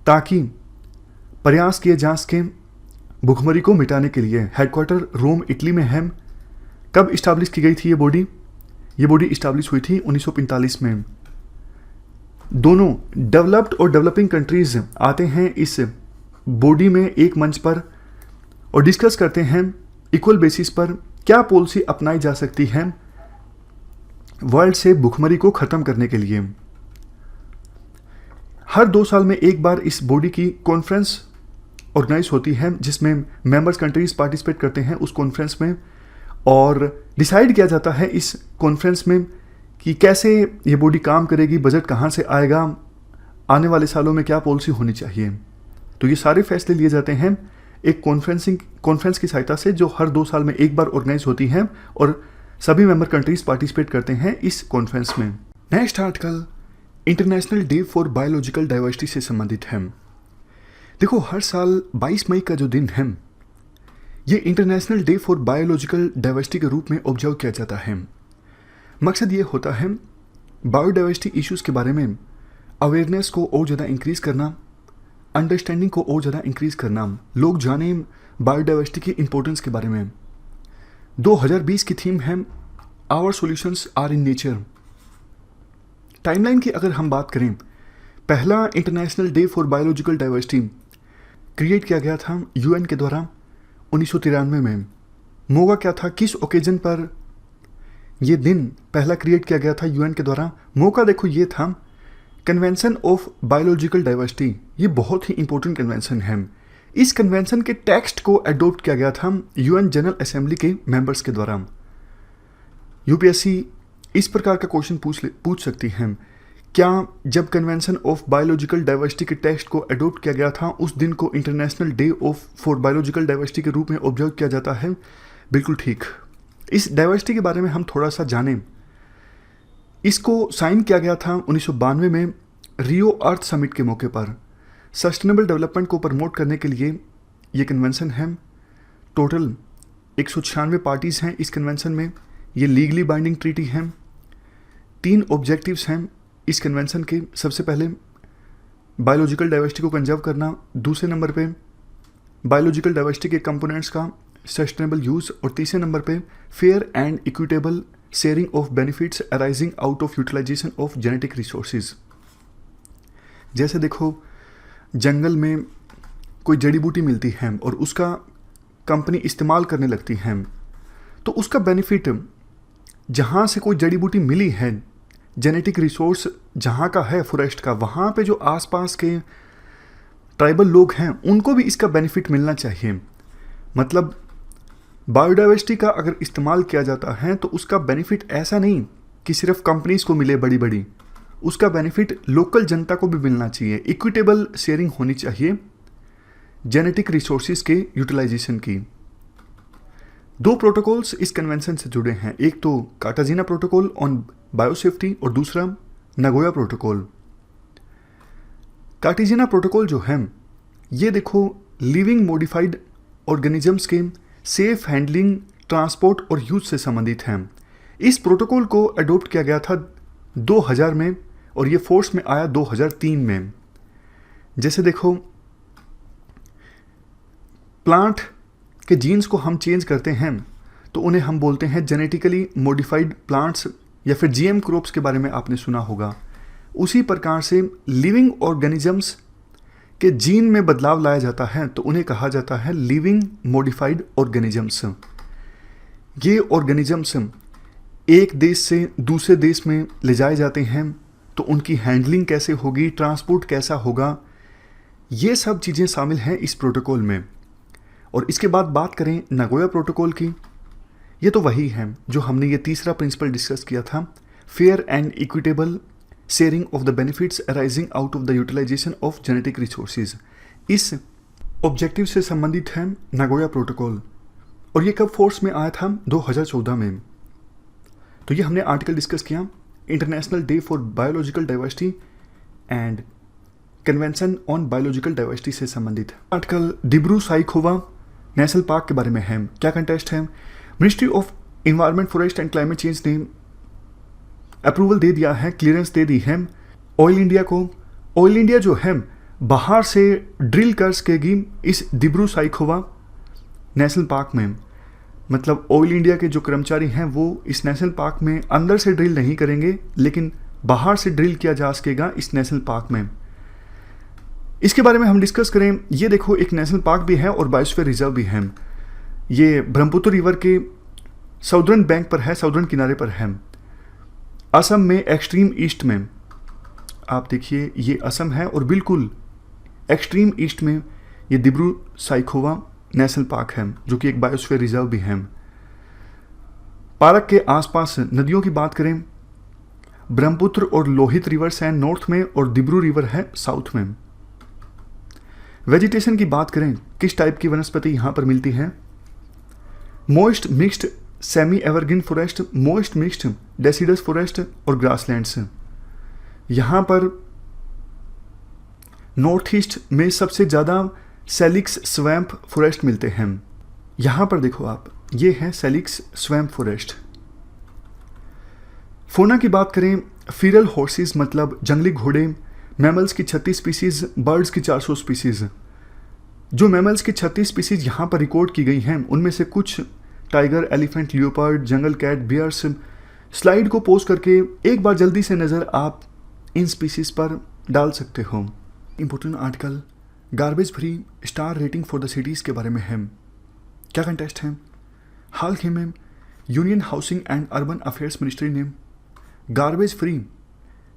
S1: ताकि प्रयास किए जा सके भुखमरी को मिटाने के लिए। हेडक्वार्टर रोम इटली में है। कब इस्टाब्लिश की गई थी ये बॉडी? ये बॉडी इस्टाब्लिश हुई थी 1945 में। दोनों डेवलप्ड और डेवलपिंग कंट्रीज आते हैं इस बॉडी में एक मंच पर और डिस्कस करते हैं इक्वल बेसिस पर क्या पॉलिसी अपनाई जा सकती है वर्ल्ड से भुखमरी को खत्म करने के लिए। हर 2 साल में एक बार इस बॉडी की कॉन्फ्रेंस ऑर्गेनाइज होती है जिसमें मेंबर्स कंट्रीज पार्टिसिपेट करते हैं उस कॉन्फ्रेंस में, और डिसाइड किया जाता है इस कॉन्फ्रेंस में कि कैसे ये बॉडी काम करेगी, बजट कहाँ से आएगा, आने वाले सालों में क्या पॉलिसी होनी चाहिए। तो ये सारे फैसले लिए जाते हैं एक कॉन्फ्रेंस की सहायता से जो हर 2 साल में एक बार ऑर्गेनाइज होती है और सभी मेंबर कंट्रीज पार्टिसिपेट करते हैं इस कॉन्फ्रेंस में। Next article international day for biological diversity से संबंधित है। देखो हर साल 22 मई का जो दिन है ये international day for biological diversity के रूप में ऑब्जर्व किया जाता है। मकसद ये होता है बायोडाइवर्सिटी इश्यूज़ के बारे में अवेयरनेस को और ज़्यादा इंक्रीज़ करना, अंडरस्टैंडिंग को और ज़्यादा इंक्रीज़ करना, लोग जाने बायोडाइवर्सिटी की इंपॉर्टेंस के बारे में। 2020 की थीम है our solutions are in nature. Timeline की अगर हम बात करें, पहला international day for biological diversity create किया गया था यूएन के द्वारा 1993 में। मौका क्या था, किस ओकेजन पर ये दिन पहला क्रिएट किया गया था यूएन के द्वारा? मौका देखो ये था कन्वेंशन ऑफ बायोलॉजिकल डाइवर्सिटी। ये बहुत ही इंपॉर्टेंट कन्वेंशन है। इस कन्वेंशन के टेक्स्ट को अडॉप्ट किया गया था यूएन जनरल असेंबली के मेंबर्स के द्वारा। यूपीएससी इस प्रकार का क्वेश्चन पूछ सकती है, क्या जब कन्वेंशन ऑफ बायोलॉजिकल डाइवर्सिटी के टेक्स्ट को अडॉप्ट किया गया था उस दिन को international day for biological diversity के रूप में ऑब्जर्व किया जाता है? बिल्कुल ठीक। इस डाइवर्सिटी के बारे में हम थोड़ा सा जानें। इसको साइन किया गया था 1992 में रियो अर्थ समिट के मौके पर। सस्टेनेबल डेवलपमेंट को प्रमोट करने के लिए ये कन्वेंशन है। टोटल 196 पार्टीज़ हैं इस कन्वेंशन में। ये लीगली बाइंडिंग ट्रीटी है। 3 ऑब्जेक्टिव्स हैं इस कन्वेंशन के। सबसे पहले बायोलॉजिकल डाइवर्सिटी को कंजर्व करना, दूसरे नंबर पे बायोलॉजिकल डाइवर्सिटी के कंपोनेंट्स का सस्टेनेबल यूज़, और तीसरे नंबर पे fair and equitable sharing of benefits arising out of utilisation of genetic resources. जैसे देखो जंगल में कोई जड़ी बूटी मिलती है और उसका कंपनी इस्तेमाल करने लगती है, तो उसका बेनिफिट, जहाँ से कोई जड़ी बूटी मिली है, जेनेटिक रिसोर्स जहाँ का है फॉरेस्ट का, वहाँ पे जो आसपास के ट्राइबल लोग हैं उनको भी इसका बेनिफिट मिलना चाहिए। मतलब बायोडाइवर्सिटी का अगर इस्तेमाल किया जाता है तो उसका बेनिफिट ऐसा नहीं कि सिर्फ कंपनीज़ को मिले बड़ी बड़ी, उसका बेनिफिट लोकल जनता को भी मिलना चाहिए। इक्विटेबल शेयरिंग होनी चाहिए जेनेटिक रिसोर्सेज के यूटिलाइजेशन की। 2 प्रोटोकॉल्स इस कन्वेंशन से जुड़े हैं, एक तो कार्टाजीना प्रोटोकॉल ऑन बायोसेफ्टी और दूसरा नगोया प्रोटोकॉल। कार्टाजीना प्रोटोकॉल जो है ये देखो लिविंग मॉडिफाइड ऑर्गेनिजम्स के सेफ हैंडलिंग, ट्रांसपोर्ट और यूज से संबंधित है। इस प्रोटोकॉल को अडॉप्ट किया गया था 2000 में और ये फोर्स में आया 2003 में। जैसे देखो प्लांट के जीन्स को हम चेंज करते हैं तो उन्हें हम बोलते हैं जेनेटिकली मॉडिफाइड प्लांट्स, या फिर जीएम क्रॉप्स के बारे में आपने सुना होगा। उसी प्रकार से लिविंग ऑर्गेनिजम्स के जीन में बदलाव लाया जाता है तो उन्हें कहा जाता है लिविंग मॉडिफाइड ऑर्गेनिजम्स। ये ऑर्गेनिजम्स एक देश से दूसरे देश में ले जाए जाते हैं तो उनकी हैंडलिंग कैसे होगी, ट्रांसपोर्ट कैसा होगा, ये सब चीज़ें शामिल हैं इस प्रोटोकॉल में। और इसके बाद बात करें नगोया प्रोटोकॉल की, ये तो वही है जो हमने ये तीसरा प्रिंसिपल डिस्कस किया था, fair and equitable sharing of the benefits arising out of the utilisation of genetic resources. इस ऑब्जेक्टिव से संबंधित है नगोया प्रोटोकॉल, और ये कब फोर्स में आया था? 2014 में। तो ये हमने आर्टिकल डिस्कस किया, international day for biological diversity and convention on biological diversity से संबंधित। Article Dibru Saikhowa national park के बारे में है। क्या कंटेस्ट है? Ministry of environment, forest and climate change ने अप्रूवल दे दिया है, क्लियरेंस दे दी है ऑयल इंडिया को। ऑयल इंडिया जो है बाहर से ड्रिल कर सकेगी इस डिब्रू साइखोवा नेशनल पार्क में। मतलब ऑयल इंडिया के जो कर्मचारी हैं वो इस नेशनल पार्क में अंदर से ड्रिल नहीं करेंगे, लेकिन बाहर से ड्रिल किया जा सकेगा इस नेशनल पार्क में। इसके बारे में हम डिस्कस करें, ये देखो एक नेशनल पार्क भी है और बायोस्फीयर रिजर्व भी है। ये ब्रह्मपुत्र रिवर के साउदर्न बैंक पर है, साउदर्न किनारे पर है, असम में एक्सट्रीम ईस्ट में। आप देखिए ये असम है और बिल्कुल एक्सट्रीम ईस्ट में ये डिब्रू साइखोवा नेशनल पार्क है जो कि एक बायोस्फीयर रिजर्व भी है। पार्क के आसपास नदियों की बात करें, ब्रह्मपुत्र और लोहित रिवर्स हैं नॉर्थ में और डिब्रू रिवर है साउथ में। वेजिटेशन की बात करें, किस टाइप की वनस्पति यहाँ पर मिलती है? Moist mixed semi evergreen forest, moist mixed deciduous forest और ग्रासलैंड्स। यहाँ पर नॉर्थ ईस्ट में सबसे ज़्यादा सेलिक्स स्वैम्प फॉरेस्ट मिलते हैं। यहाँ पर देखो आप, ये है सेलिक्स स्वैम्प फॉरेस्ट। फोना की बात करें, फीरल हॉर्सेस मतलब जंगली घोड़े, मैमल्स की 36 स्पीसीज, बर्ड्स की 400 स्पीसीज। जो मैमल्स की 36 स्पीसीज यहाँ पर रिकॉर्ड की गई हैं उनमें से कुछ tiger, elephant, leopard, jungle cat, bears. Slide को पोज करके एक बार जल्दी से नज़र आप इन स्पीसीज पर डाल सकते हो। Important article garbage free star rating for the cities के बारे में है। क्या कंटेस्ट है? हाल ही में union housing and urban affairs ministry ने garbage free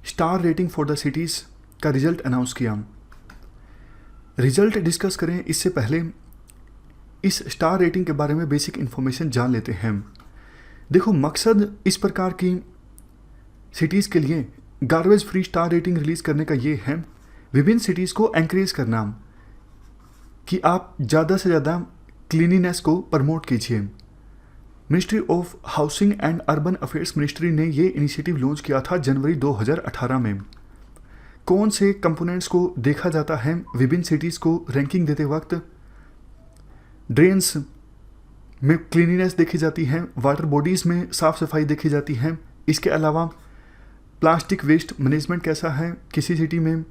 S1: star rating for the cities का रिजल्ट अनाउंस किया। रिजल्ट डिस्कस करें इससे पहले इस स्टार रेटिंग के बारे में बेसिक इन्फॉर्मेशन जान लेते हैं। देखो मकसद इस प्रकार की सिटीज़ के लिए garbage free star rating release करने का ये है, विभिन्न सिटीज़ को एनकरेज करना कि आप ज़्यादा से ज़्यादा क्लीनिनेस को प्रमोट कीजिए। Ministry of housing and urban affairs ministry ने ये इनिशिएटिव लॉन्च किया था जनवरी 2018 में। कौन से कंपोनेंट्स को देखा जाता है विभिन्न सिटीज़ को रैंकिंग देते वक्त? ड्रेन्स में क्लीनिनेस देखी जाती है, वाटर बॉडीज़ में साफ़ सफाई देखी जाती है। इसके अलावा प्लास्टिक वेस्ट मैनेजमेंट कैसा है किसी सिटी में,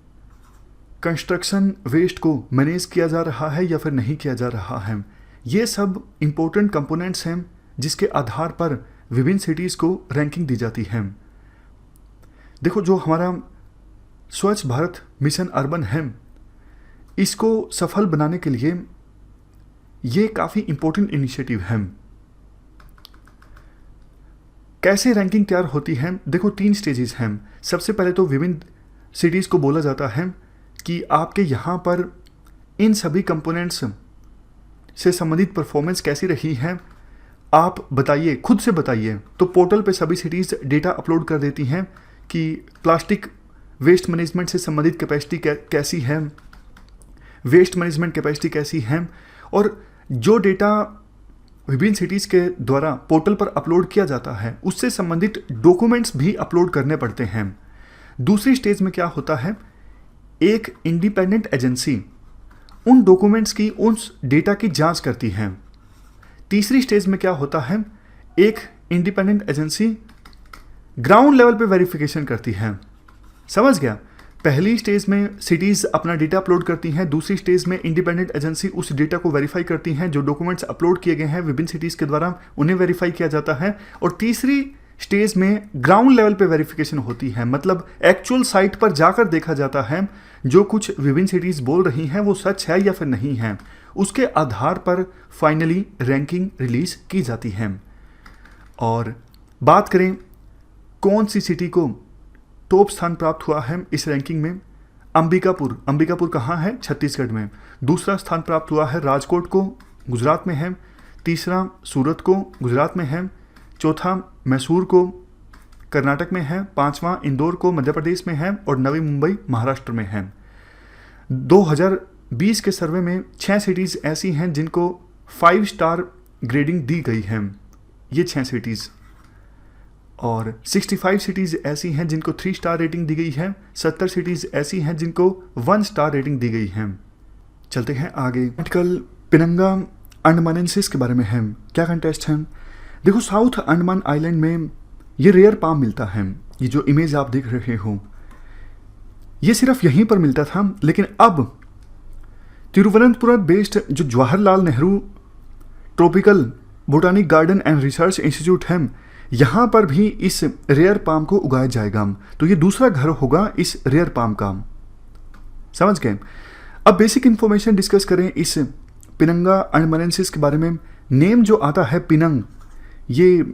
S1: कंस्ट्रक्शन वेस्ट को मैनेज किया जा रहा है या फिर नहीं किया जा रहा है। ये सब इम्पोर्टेंट कंपोनेंट्स हैं जिसके आधार पर विभिन्न सिटीज़ को रैंकिंग दी जाती है। देखो जो हमारा स्वच्छ भारत मिशन अर्बन है, इसको सफल बनाने के लिए ये काफ़ी इम्पोर्टेंट इनिशिएटिव है। कैसे रैंकिंग तैयार होती है? देखो 3 स्टेजेस हैं। सबसे पहले तो विभिन्न सिटीज़ को बोला जाता है कि आपके यहाँ पर इन सभी कंपोनेंट्स से संबंधित परफॉर्मेंस कैसी रही है, आप बताइए, खुद से बताइए। तो पोर्टल पे सभी सिटीज़ डेटा अपलोड कर देती हैं कि प्लास्टिक वेस्ट मैनेजमेंट से संबंधित कैपेसिटी कैसी है, वेस्ट मैनेजमेंट कैपेसिटी कैसी है, और जो डेटा विभिन्न सिटीज़ के द्वारा पोर्टल पर अपलोड किया जाता है उससे संबंधित डॉक्यूमेंट्स भी अपलोड करने पड़ते हैं। दूसरी स्टेज में क्या होता है, एक इंडिपेंडेंट एजेंसी उन डॉक्यूमेंट्स की, उस डेटा की जांच करती है। तीसरी स्टेज में क्या होता है, एक इंडिपेंडेंट एजेंसी ग्राउंड लेवल पे वेरिफिकेशन करती है। समझ गया? पहली स्टेज में सिटीज़ अपना डेटा अपलोड करती हैं, दूसरी स्टेज में इंडिपेंडेंट एजेंसी उस डेटा को वेरीफाई करती हैं, जो डॉक्यूमेंट्स अपलोड किए गए हैं विभिन्न सिटीज़ के द्वारा उन्हें वेरीफाई किया जाता है, और तीसरी स्टेज में ग्राउंड लेवल पे वेरिफिकेशन होती है। मतलब एक्चुअल साइट पर जाकर देखा जाता है जो कुछ विभिन्न सिटीज़ बोल रही हैं वो सच है या फिर नहीं है। उसके आधार पर फाइनली रैंकिंग रिलीज की जाती है। और बात करें कौन सी सिटी को टॉप स्थान प्राप्त हुआ है इस रैंकिंग में, अंबिकापुर कहाँ है? छत्तीसगढ़ में। दूसरा स्थान प्राप्त हुआ है राजकोट को, गुजरात में है। तीसरा सूरत को, गुजरात में है। चौथा मैसूर को, कर्नाटक में है। पांचवा इंदौर को, मध्य प्रदेश में है। और नवी मुंबई, महाराष्ट्र में है। 2020 के सर्वे में 6 सिटीज़ ऐसी हैं जिनको 5 स्टार ग्रेडिंग दी गई है, ये 6 सिटीज़। और 65 सिटीज़ ऐसी हैं जिनको 3 स्टार रेटिंग दी गई है। 70 सिटीज़ ऐसी हैं जिनको 1 स्टार रेटिंग दी गई है। चलते हैं आगे। आर्टिकल पिनंगा अंडमानेंसिस के बारे में है। क्या कंटेस्ट है? देखो, साउथ अंडमान आइलैंड में ये रेयर पाम मिलता है। ये जो इमेज आप देख रहे हो ये सिर्फ यहीं पर मिलता था, लेकिन अब तिरुवनंतपुरम बेस्ड जो Jawaharlal Nehru tropical botanic garden and research institute है, यहाँ पर भी इस रेयर पाम को उगाया जाएगा। तो ये दूसरा घर होगा इस रेयर पाम का। समझ गए? अब बेसिक इंफॉर्मेशन डिस्कस करें इस पिनंगा अंडमानेंसिस के बारे में। नेम जो आता है पिनंग, ये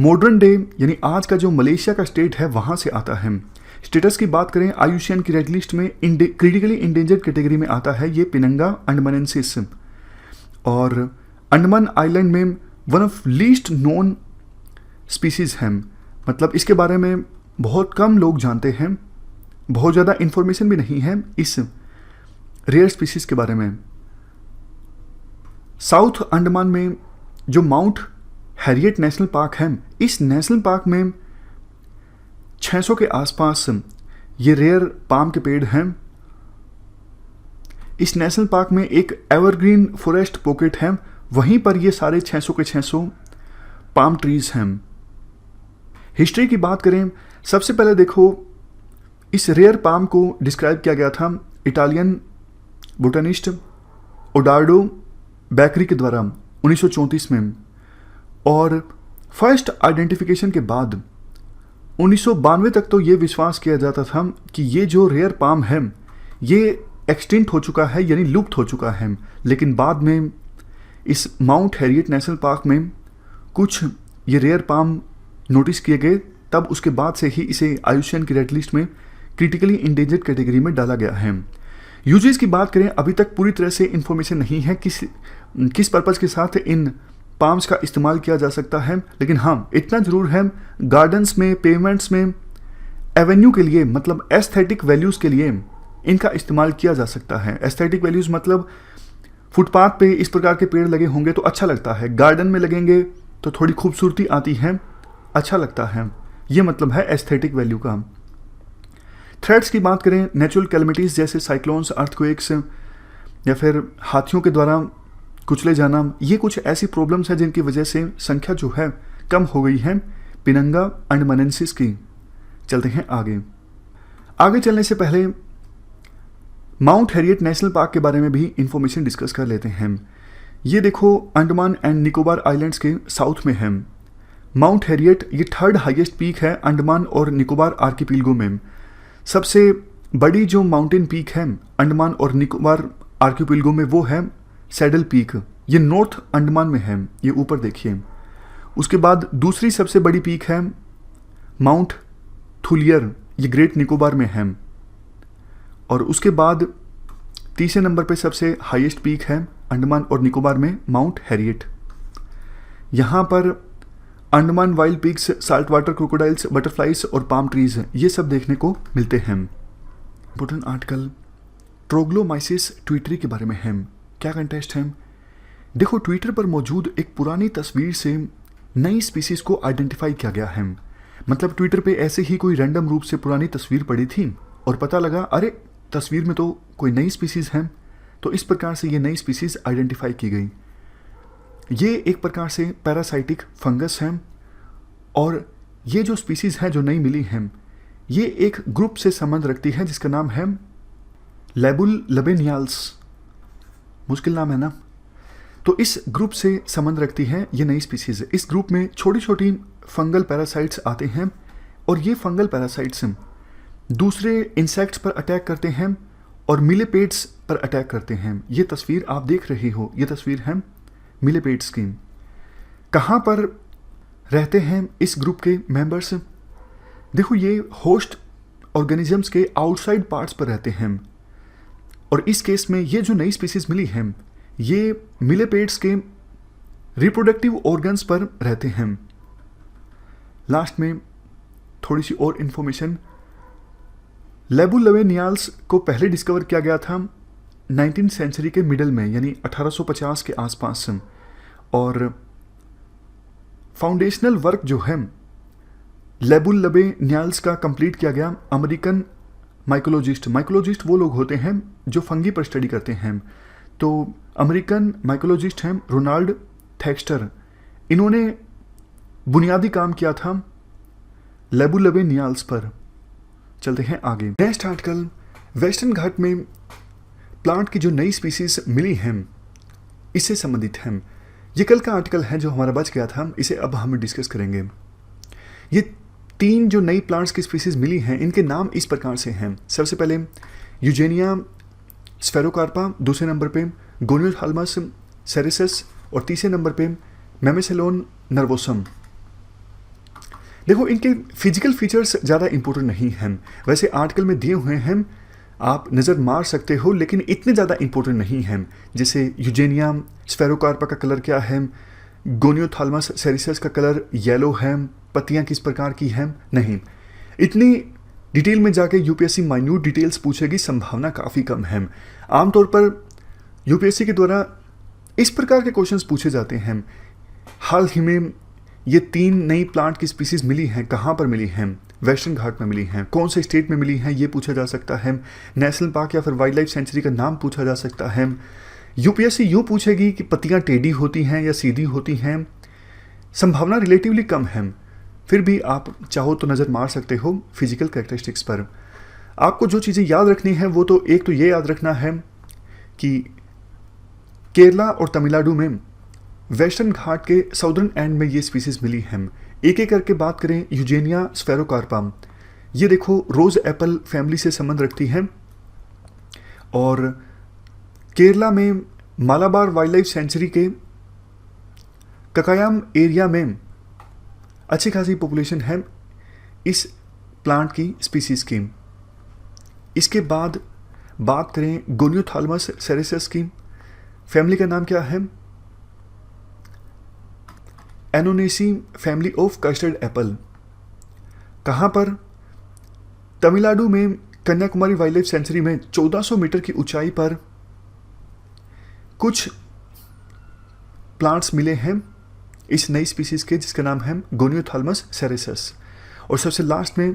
S1: मॉडर्न डे यानी आज का जो मलेशिया का स्टेट है वहाँ से आता है। स्टेटस की बात करें, IUCN की रेड लिस्ट में क्रिटिकली इंडेंजर्ड कैटेगरी में आता है ये पिनंगा अंडमानेंसिस। और अंडमान आइलैंड में one of least known species हैं। मतलब इसके बारे में बहुत कम लोग जानते हैं, बहुत ज़्यादा इन्फॉर्मेशन भी नहीं है इस रेयर स्पीसीज़ के बारे में। साउथ अंडमान में जो माउंट हैरियट नेशनल पार्क है, इस नेशनल पार्क में 600 के आसपास ये रेयर पाम के पेड़ हैं। इस नेशनल पार्क में एक एवरग्रीन फॉरेस्ट पॉकेट है, वहीं पर ये सारे 600 के 600 पाम ट्रीज हैं। हिस्ट्री की बात करें, सबसे पहले देखो इस रेयर पाम को डिस्क्राइब किया गया था इटालियन बोटानिस्ट ओडार्डो बैकरी के द्वारा 1934 में। और फर्स्ट आइडेंटिफिकेशन के बाद 1992 तक तो ये विश्वास किया जाता था कि ये जो रेयर पाम है ये एक्सटिंक्ट हो चुका है, यानी लुप्त हो चुका है। लेकिन बाद में इस माउंट हैरियट नेशनल पार्क में कुछ ये रेयर पाम नोटिस किए गए, तब उसके बाद से ही इसे IUCN की रेड लिस्ट में क्रिटिकली इंडेंजर्ड कैटेगरी में डाला गया है। यूजेस की बात करें, अभी तक पूरी तरह से इन्फॉर्मेशन नहीं है किस पर्पज़ के साथ इन पाम्स का इस्तेमाल किया जा सकता है। लेकिन हाँ, इतना ज़रूर है, गार्डन्स में, पेवमेंट्स में, एवेन्यू के लिए, मतलब एस्थेटिक वैल्यूज़ के लिए इनका इस्तेमाल किया जा सकता है। एस्थेटिक वैल्यूज़ मतलब फुटपाथ पे इस प्रकार के पेड़ लगे होंगे तो अच्छा लगता है, गार्डन में लगेंगे तो थोड़ी खूबसूरती आती है, अच्छा लगता है। ये मतलब है एस्थेटिक वैल्यू का। थ्रेट्स की बात करें, नेचुरल कैलमिटीज़ जैसे साइक्लोन्स, अर्थक्वेक्स या फिर हाथियों के द्वारा कुचले जाना, ये कुछ ऐसी प्रॉब्लम्स हैं जिनकी वजह से संख्या जो है कम हो गई है पिनंगा अंडमानेंसिस की। चलते हैं आगे चलने से पहले माउंट हैरियट नेशनल पार्क के बारे में भी इंफॉर्मेशन डिस्कस कर लेते हैं। ये देखो, अंडमान एंड निकोबार आइलैंड्स के साउथ में है माउंट हैरियट। ये 3rd हाईएस्ट पीक है अंडमान और निकोबार आर्किपिलगो में। सबसे बड़ी जो माउंटेन पीक है अंडमान और निकोबार आर्किपिलगो में वो है सैडल पीक। ये नॉर्थ अंडमान में है, ये ऊपर देखिए। उसके बाद दूसरी सबसे बड़ी पीक है माउंट थुलियर, ये ग्रेट निकोबार में है। और उसके बाद तीसरे नंबर पे सबसे हाईएस्ट पीक है अंडमान और निकोबार में माउंट हैरियट। यहाँ पर Andaman wild pigs, salt water crocodiles, butterflies और पाम ट्रीज ये सब देखने को मिलते हैं। इंपॉर्टेंट आर्टिकल ट्रोग्लोमाइसिस ट्विटरी के बारे में है। क्या कंटेस्ट है? देखो, ट्विटर पर मौजूद एक पुरानी तस्वीर से नई स्पीसीज को आइडेंटिफाई किया गया है। मतलब ट्विटर पे ऐसे ही कोई रैंडम रूप से पुरानी तस्वीर पड़ी थी और पता लगा अरे तस्वीर में तो कोई नई स्पीसीज है, तो इस प्रकार से ये नई स्पीसीज आइडेंटिफाई की गई। ये एक प्रकार से पैरासाइटिक फंगस है और ये जो स्पीसीज है जो नई मिली है ये एक ग्रुप से संबंध रखती है जिसका नाम है लेबुलबेनियाल्स। मुश्किल नाम है ना। तो इस ग्रुप से संबंध रखती है ये नई स्पीसीज। इस ग्रुप में छोटी छोटी फंगल पैरासाइट्स आते हैं और ये फंगल पैरासाइट्स दूसरे इंसेक्ट्स पर अटैक करते हैं और मिलीपेड्स पर अटैक करते हैं। ये तस्वीर आप देख रही हो, ये तस्वीर है मिलीपेड्स की। कहाँ पर रहते हैं इस ग्रुप के मेंबर्स? देखो, ये होस्ट ऑर्गेनिजम्स के आउटसाइड पार्ट्स पर रहते हैं और इस केस में ये जो नई स्पीसीज मिली है ये मिलीपेड्स के रिप्रोडक्टिव ऑर्गन्स पर रहते हैं। लास्ट में थोड़ी सी और इंफॉर्मेशन, लेबुलबेनियाल्स को पहले डिस्कवर किया गया था 19वीं सेंचुरी के मिडल में, यानी 1850 के आसपास। और फाउंडेशनल वर्क जो है लेबुलबेनियाल्स का कंप्लीट किया गया अमेरिकन माइकोलॉजिस्ट वो लोग होते हैं जो फंगी पर स्टडी करते हैं। तो अमेरिकन माइकोलॉजिस्ट हैं रोनाल्ड थैक्स्टर, इन्होंने बुनियादी काम किया था लेबुलबेनियाल्स पर। चलते हैं आगे। नेक्स्ट आर्टिकल वेस्टर्न घाट में प्लांट की जो नई स्पीसीज मिली हैं इससे संबंधित है। ये कल का आर्टिकल है जो हमारा बच गया था, इसे अब हम डिस्कस करेंगे। ये 3 जो नई प्लांट्स की स्पीसीज मिली हैं इनके नाम इस प्रकार से हैं। सबसे पहले यूजेनिया स्फेरोकार्पा, दूसरे नंबर पे गोनियोथालमस सेरेसस और तीसरे नंबर पे मेमेसेलोन नर्वोसम। देखो, इनके फिजिकल फीचर्स ज़्यादा इंपॉर्टेंट नहीं हैं, वैसे आर्टिकल में दिए हुए हैं आप नज़र मार सकते हो, लेकिन इतने ज़्यादा इंपॉर्टेंट नहीं हैं। जैसे यूजेनिया स्फेरोकार्पा का कलर क्या है, गोनियोथालमस सेरेसस का कलर येलो है, पत्तियाँ किस प्रकार की हैं, नहीं। इतनी डिटेल में जाके यूपीएससी माइन्यूट डिटेल्स पूछेगी, संभावना काफ़ी कम है। आमतौर पर यूपीएससी के द्वारा इस प्रकार के क्वेश्चंस पूछे जाते हैं। हाल ही में ये 3 नई प्लांट की स्पीसीज मिली हैं, कहाँ पर मिली हैं? वेस्टर्न घाट में मिली हैं। कौन से स्टेट में मिली हैं ये पूछा जा सकता है। नेशनल पार्क या फिर वाइल्ड लाइफ सेंचुरी का नाम पूछा जा सकता है। यूपीएससी यूँ पूछेगी कि पत्तियाँ टेढ़ी होती हैं या सीधी होती हैं। संभावना रिलेटिवली कम है, फिर भी आप चाहो तो नज़र मार सकते हो फिजिकल कैरेक्टरिस्टिक्स पर। आपको जो चीज़ें याद रखनी है वो तो एक तो ये याद रखना है कि केरला और तमिलनाडु में वेस्टर्न घाट के साउदर्न एंड में ये स्पीसीज मिली हैं। एक एक करके बात करें, यूजेनिया स्फेरोकार्पा, ये देखो रोज एप्पल फैमिली से संबंध रखती है और केरला में मालाबार वाइल्ड लाइफ सेंचुरी के ककायाम एरिया में अच्छी खासी पॉपुलेशन है इस प्लांट की स्पीसीज की। इसके बाद बात करें गोनियोथालमस सेरेसस की, फैमिली का नाम क्या है? Annonaceae family of custard Apple. कहाँ पर? तमिलनाडु में कन्याकुमारी वाइल्ड लाइफ सेंचुरी में 1400 मीटर की ऊंचाई पर कुछ प्लांट्स मिले हैं इस नई स्पीसीज के, जिसका नाम है गोनियोथालमस सेरेसस। और सबसे लास्ट में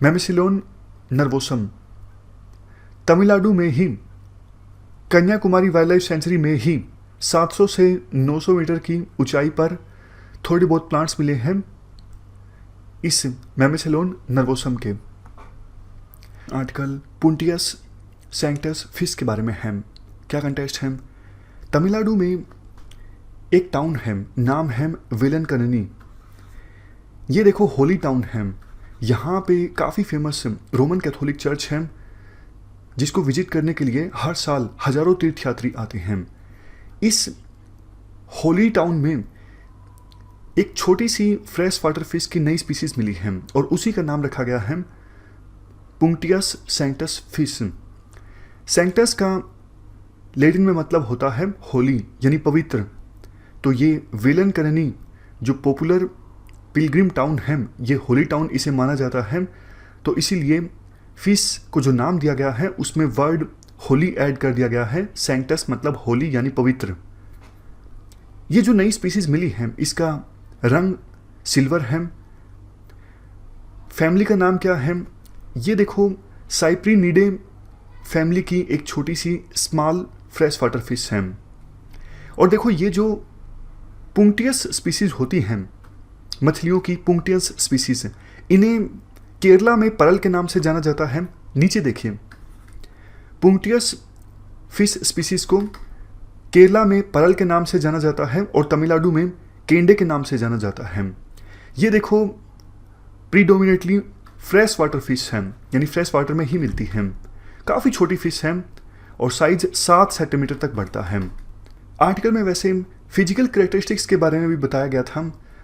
S1: मेमेसिलोन नर्वोसम। तमिलनाडु में ही कन्याकुमारी वाइल्ड लाइफ सेंचुरी में ही 700 से 900 मीटर की ऊंचाई पर थोड़ी बहुत प्लांट्स मिले हैं इस मेमेसिलोन नर्वोसम के। आर्टिकल पुंटियस सैंक्टस फिश के बारे में है। क्या कंटेस्ट है? तमिलनाडु में एक टाउन है, नाम है वेलनकन्नी। ये देखो होली टाउन है। यहाँ पे काफ़ी फेमस रोमन कैथोलिक चर्च है जिसको विजिट करने के लिए हर साल हजारों तीर्थयात्री आते हैं। इस होली टाउन में एक छोटी सी फ्रेश वाटर फिश की नई स्पीसीज मिली है और उसी का नाम रखा गया है पुंक्टियस सैंक्टस फिश। सैंक्टस का लैटिन में मतलब होता है होली यानी पवित्र। तो ये वेलन कॉलोनी जो पॉपुलर पिलग्रिम टाउन है, ये होली टाउन इसे माना जाता है। तो इसीलिए फिश को जो नाम दिया गया है उसमें वर्ड होली ऐड कर दिया गया है। सैंक्टस मतलब होली यानी पवित्र। ये जो नई स्पीसीज मिली है इसका रंग सिल्वर है। फैमिली का नाम क्या है? ये देखो साइप्रिनिडे फैमिली की एक छोटी C small fresh water fish है। और देखो ये जो पुंक्टियस स्पीसीज होती हैं मछलियों की, पुंक्टियस स्पीसीज, इन्हें केरला में परल के नाम से जाना जाता है। नीचे देखिए, पुंक्टियस फिश स्पीसीज को केरला में परल के नाम से जाना जाता है और तमिलनाडु में केंडे के नाम से जाना जाता है। ये देखो प्रीडोमिनेटली फ्रेश वाटर फिश है, यानी फ्रेश वाटर में ही मिलती है। काफ़ी छोटी फिश है और साइज 7 सेंटीमीटर तक बढ़ता है। आर्टिकल में वैसे फिजिकल कैरेक्टरिस्टिक्स के बारे में भी बताया गया था।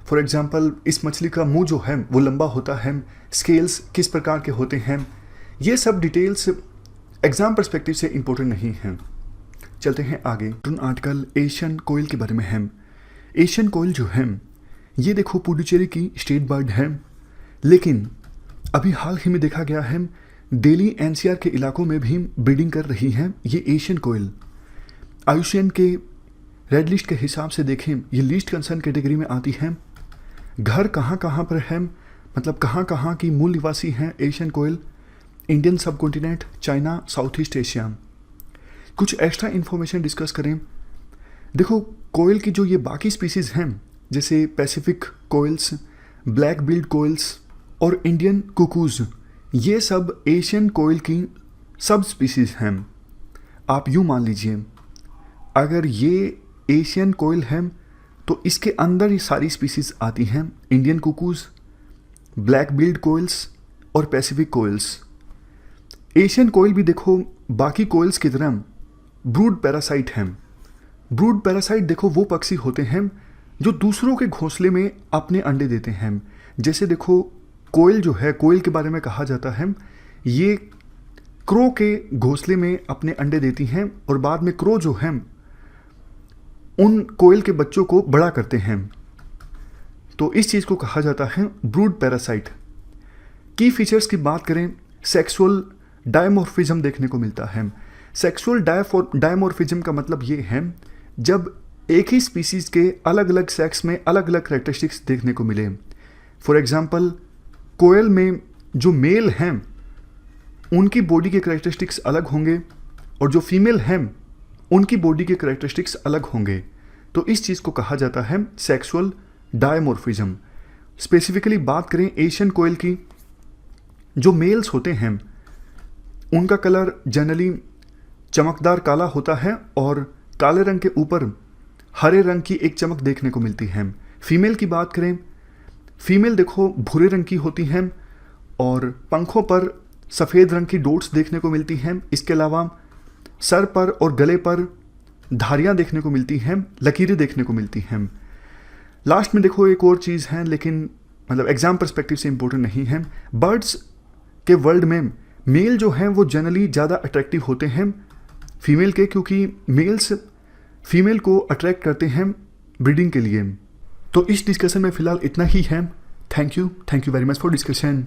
S1: फॉर एग्जांपल इस मछली का मुंह जो है वो लंबा होता है, स्केल्स किस प्रकार के होते हैं, ये सब डिटेल्स एग्जाम पर्सपेक्टिव से इम्पोर्टेंट नहीं हैं। चलते हैं आगे। आर्टिकल एशियन कोयल के बारे में है। एशियन कोयल जो है ये देखो पुडुचेरी की स्टेट बर्ड है, लेकिन अभी हाल ही में देखा गया है दिल्ली एनसीआर के इलाकों में भी ब्रीडिंग कर रही है ये एशियन कोयल। आयुष्मान के रेड लिस्ट के हिसाब से देखें ये लीस्ट कंसर्न कैटेगरी में आती है। घर कहाँ कहाँ पर है, मतलब कहाँ कहाँ की मूल निवासी हैं एशियन कोयल? इंडियन सब continent, China, south east Asia. कुछ एक्स्ट्रा इन्फॉर्मेशन डिस्कस करें। देखो कोयल की जो ये बाकी स्पीसीज हैं जैसे Pacific coils, black build coils और इंडियन कुकूज, ये सब एशियन कोयल की सब स्पीसीज हैं। आप यूँ मान लीजिए अगर ये एशियन कोयल है तो इसके अंदर ये सारी स्पीसीज आती हैं, Indian cuckoos, black build coils और पैसिफिक कोयल्स। एशियन कोयल भी देखो बाकी कोयल्स की तरह ब्रूड पैरासाइट हैं। ब्रूड पैरासाइट देखो वो पक्षी होते हैं जो दूसरों के घोंसले में अपने अंडे देते हैं। जैसे देखो कोयल जो है, कोयल के बारे में कहा जाता है ये क्रो के घोंसले में अपने अंडे देती हैं और बाद में क्रो जो है उन कोयल के बच्चों को बड़ा करते हैं। तो इस चीज़ को कहा जाता है ब्रूड पैरासाइट। की फीचर्स की बात करें, सेक्सुअल डायमॉर्फिज्म देखने को मिलता है। सेक्सुअल डायमॉर्फिज्म का मतलब ये है जब एक ही स्पीसीज के अलग अलग सेक्स में अलग अलग कैरेक्टरिस्टिक्स देखने को मिले। फॉर एग्जांपल कोयल में जो मेल हैं उनकी बॉडी के कैरेक्टरिस्टिक्स अलग होंगे और जो फीमेल हैं उनकी बॉडी के कैरेक्टरिस्टिक्स अलग होंगे। तो इस चीज़ को कहा जाता है सेक्सुअल डायमॉर्फिज्म। स्पेसिफिकली बात करें एशियन कोयल की, जो मेल्स होते हैं उनका कलर जनरली चमकदार काला होता है और काले रंग के ऊपर हरे रंग की एक चमक देखने को मिलती है। फीमेल की बात करें, फीमेल देखो भूरे रंग की होती हैं और पंखों पर सफ़ेद रंग की डॉट्स देखने को मिलती हैं। इसके अलावा सर पर और गले पर धारियाँ देखने को मिलती हैं, लकीरें देखने को मिलती हैं। लास्ट में देखो एक और चीज़ है, लेकिन मतलब एग्जाम पर्सपेक्टिव से इम्पोर्टेंट नहीं है। बर्ड्स के वर्ल्ड में मेल जो हैं वो जनरली ज़्यादा अट्रैक्टिव होते हैं फीमेल के, क्योंकि मेल्स फीमेल को अट्रैक्ट करते हैं ब्रीडिंग के लिए। तो इस डिस्कशन में फ़िलहाल इतना ही है। Thank you very much for discussion.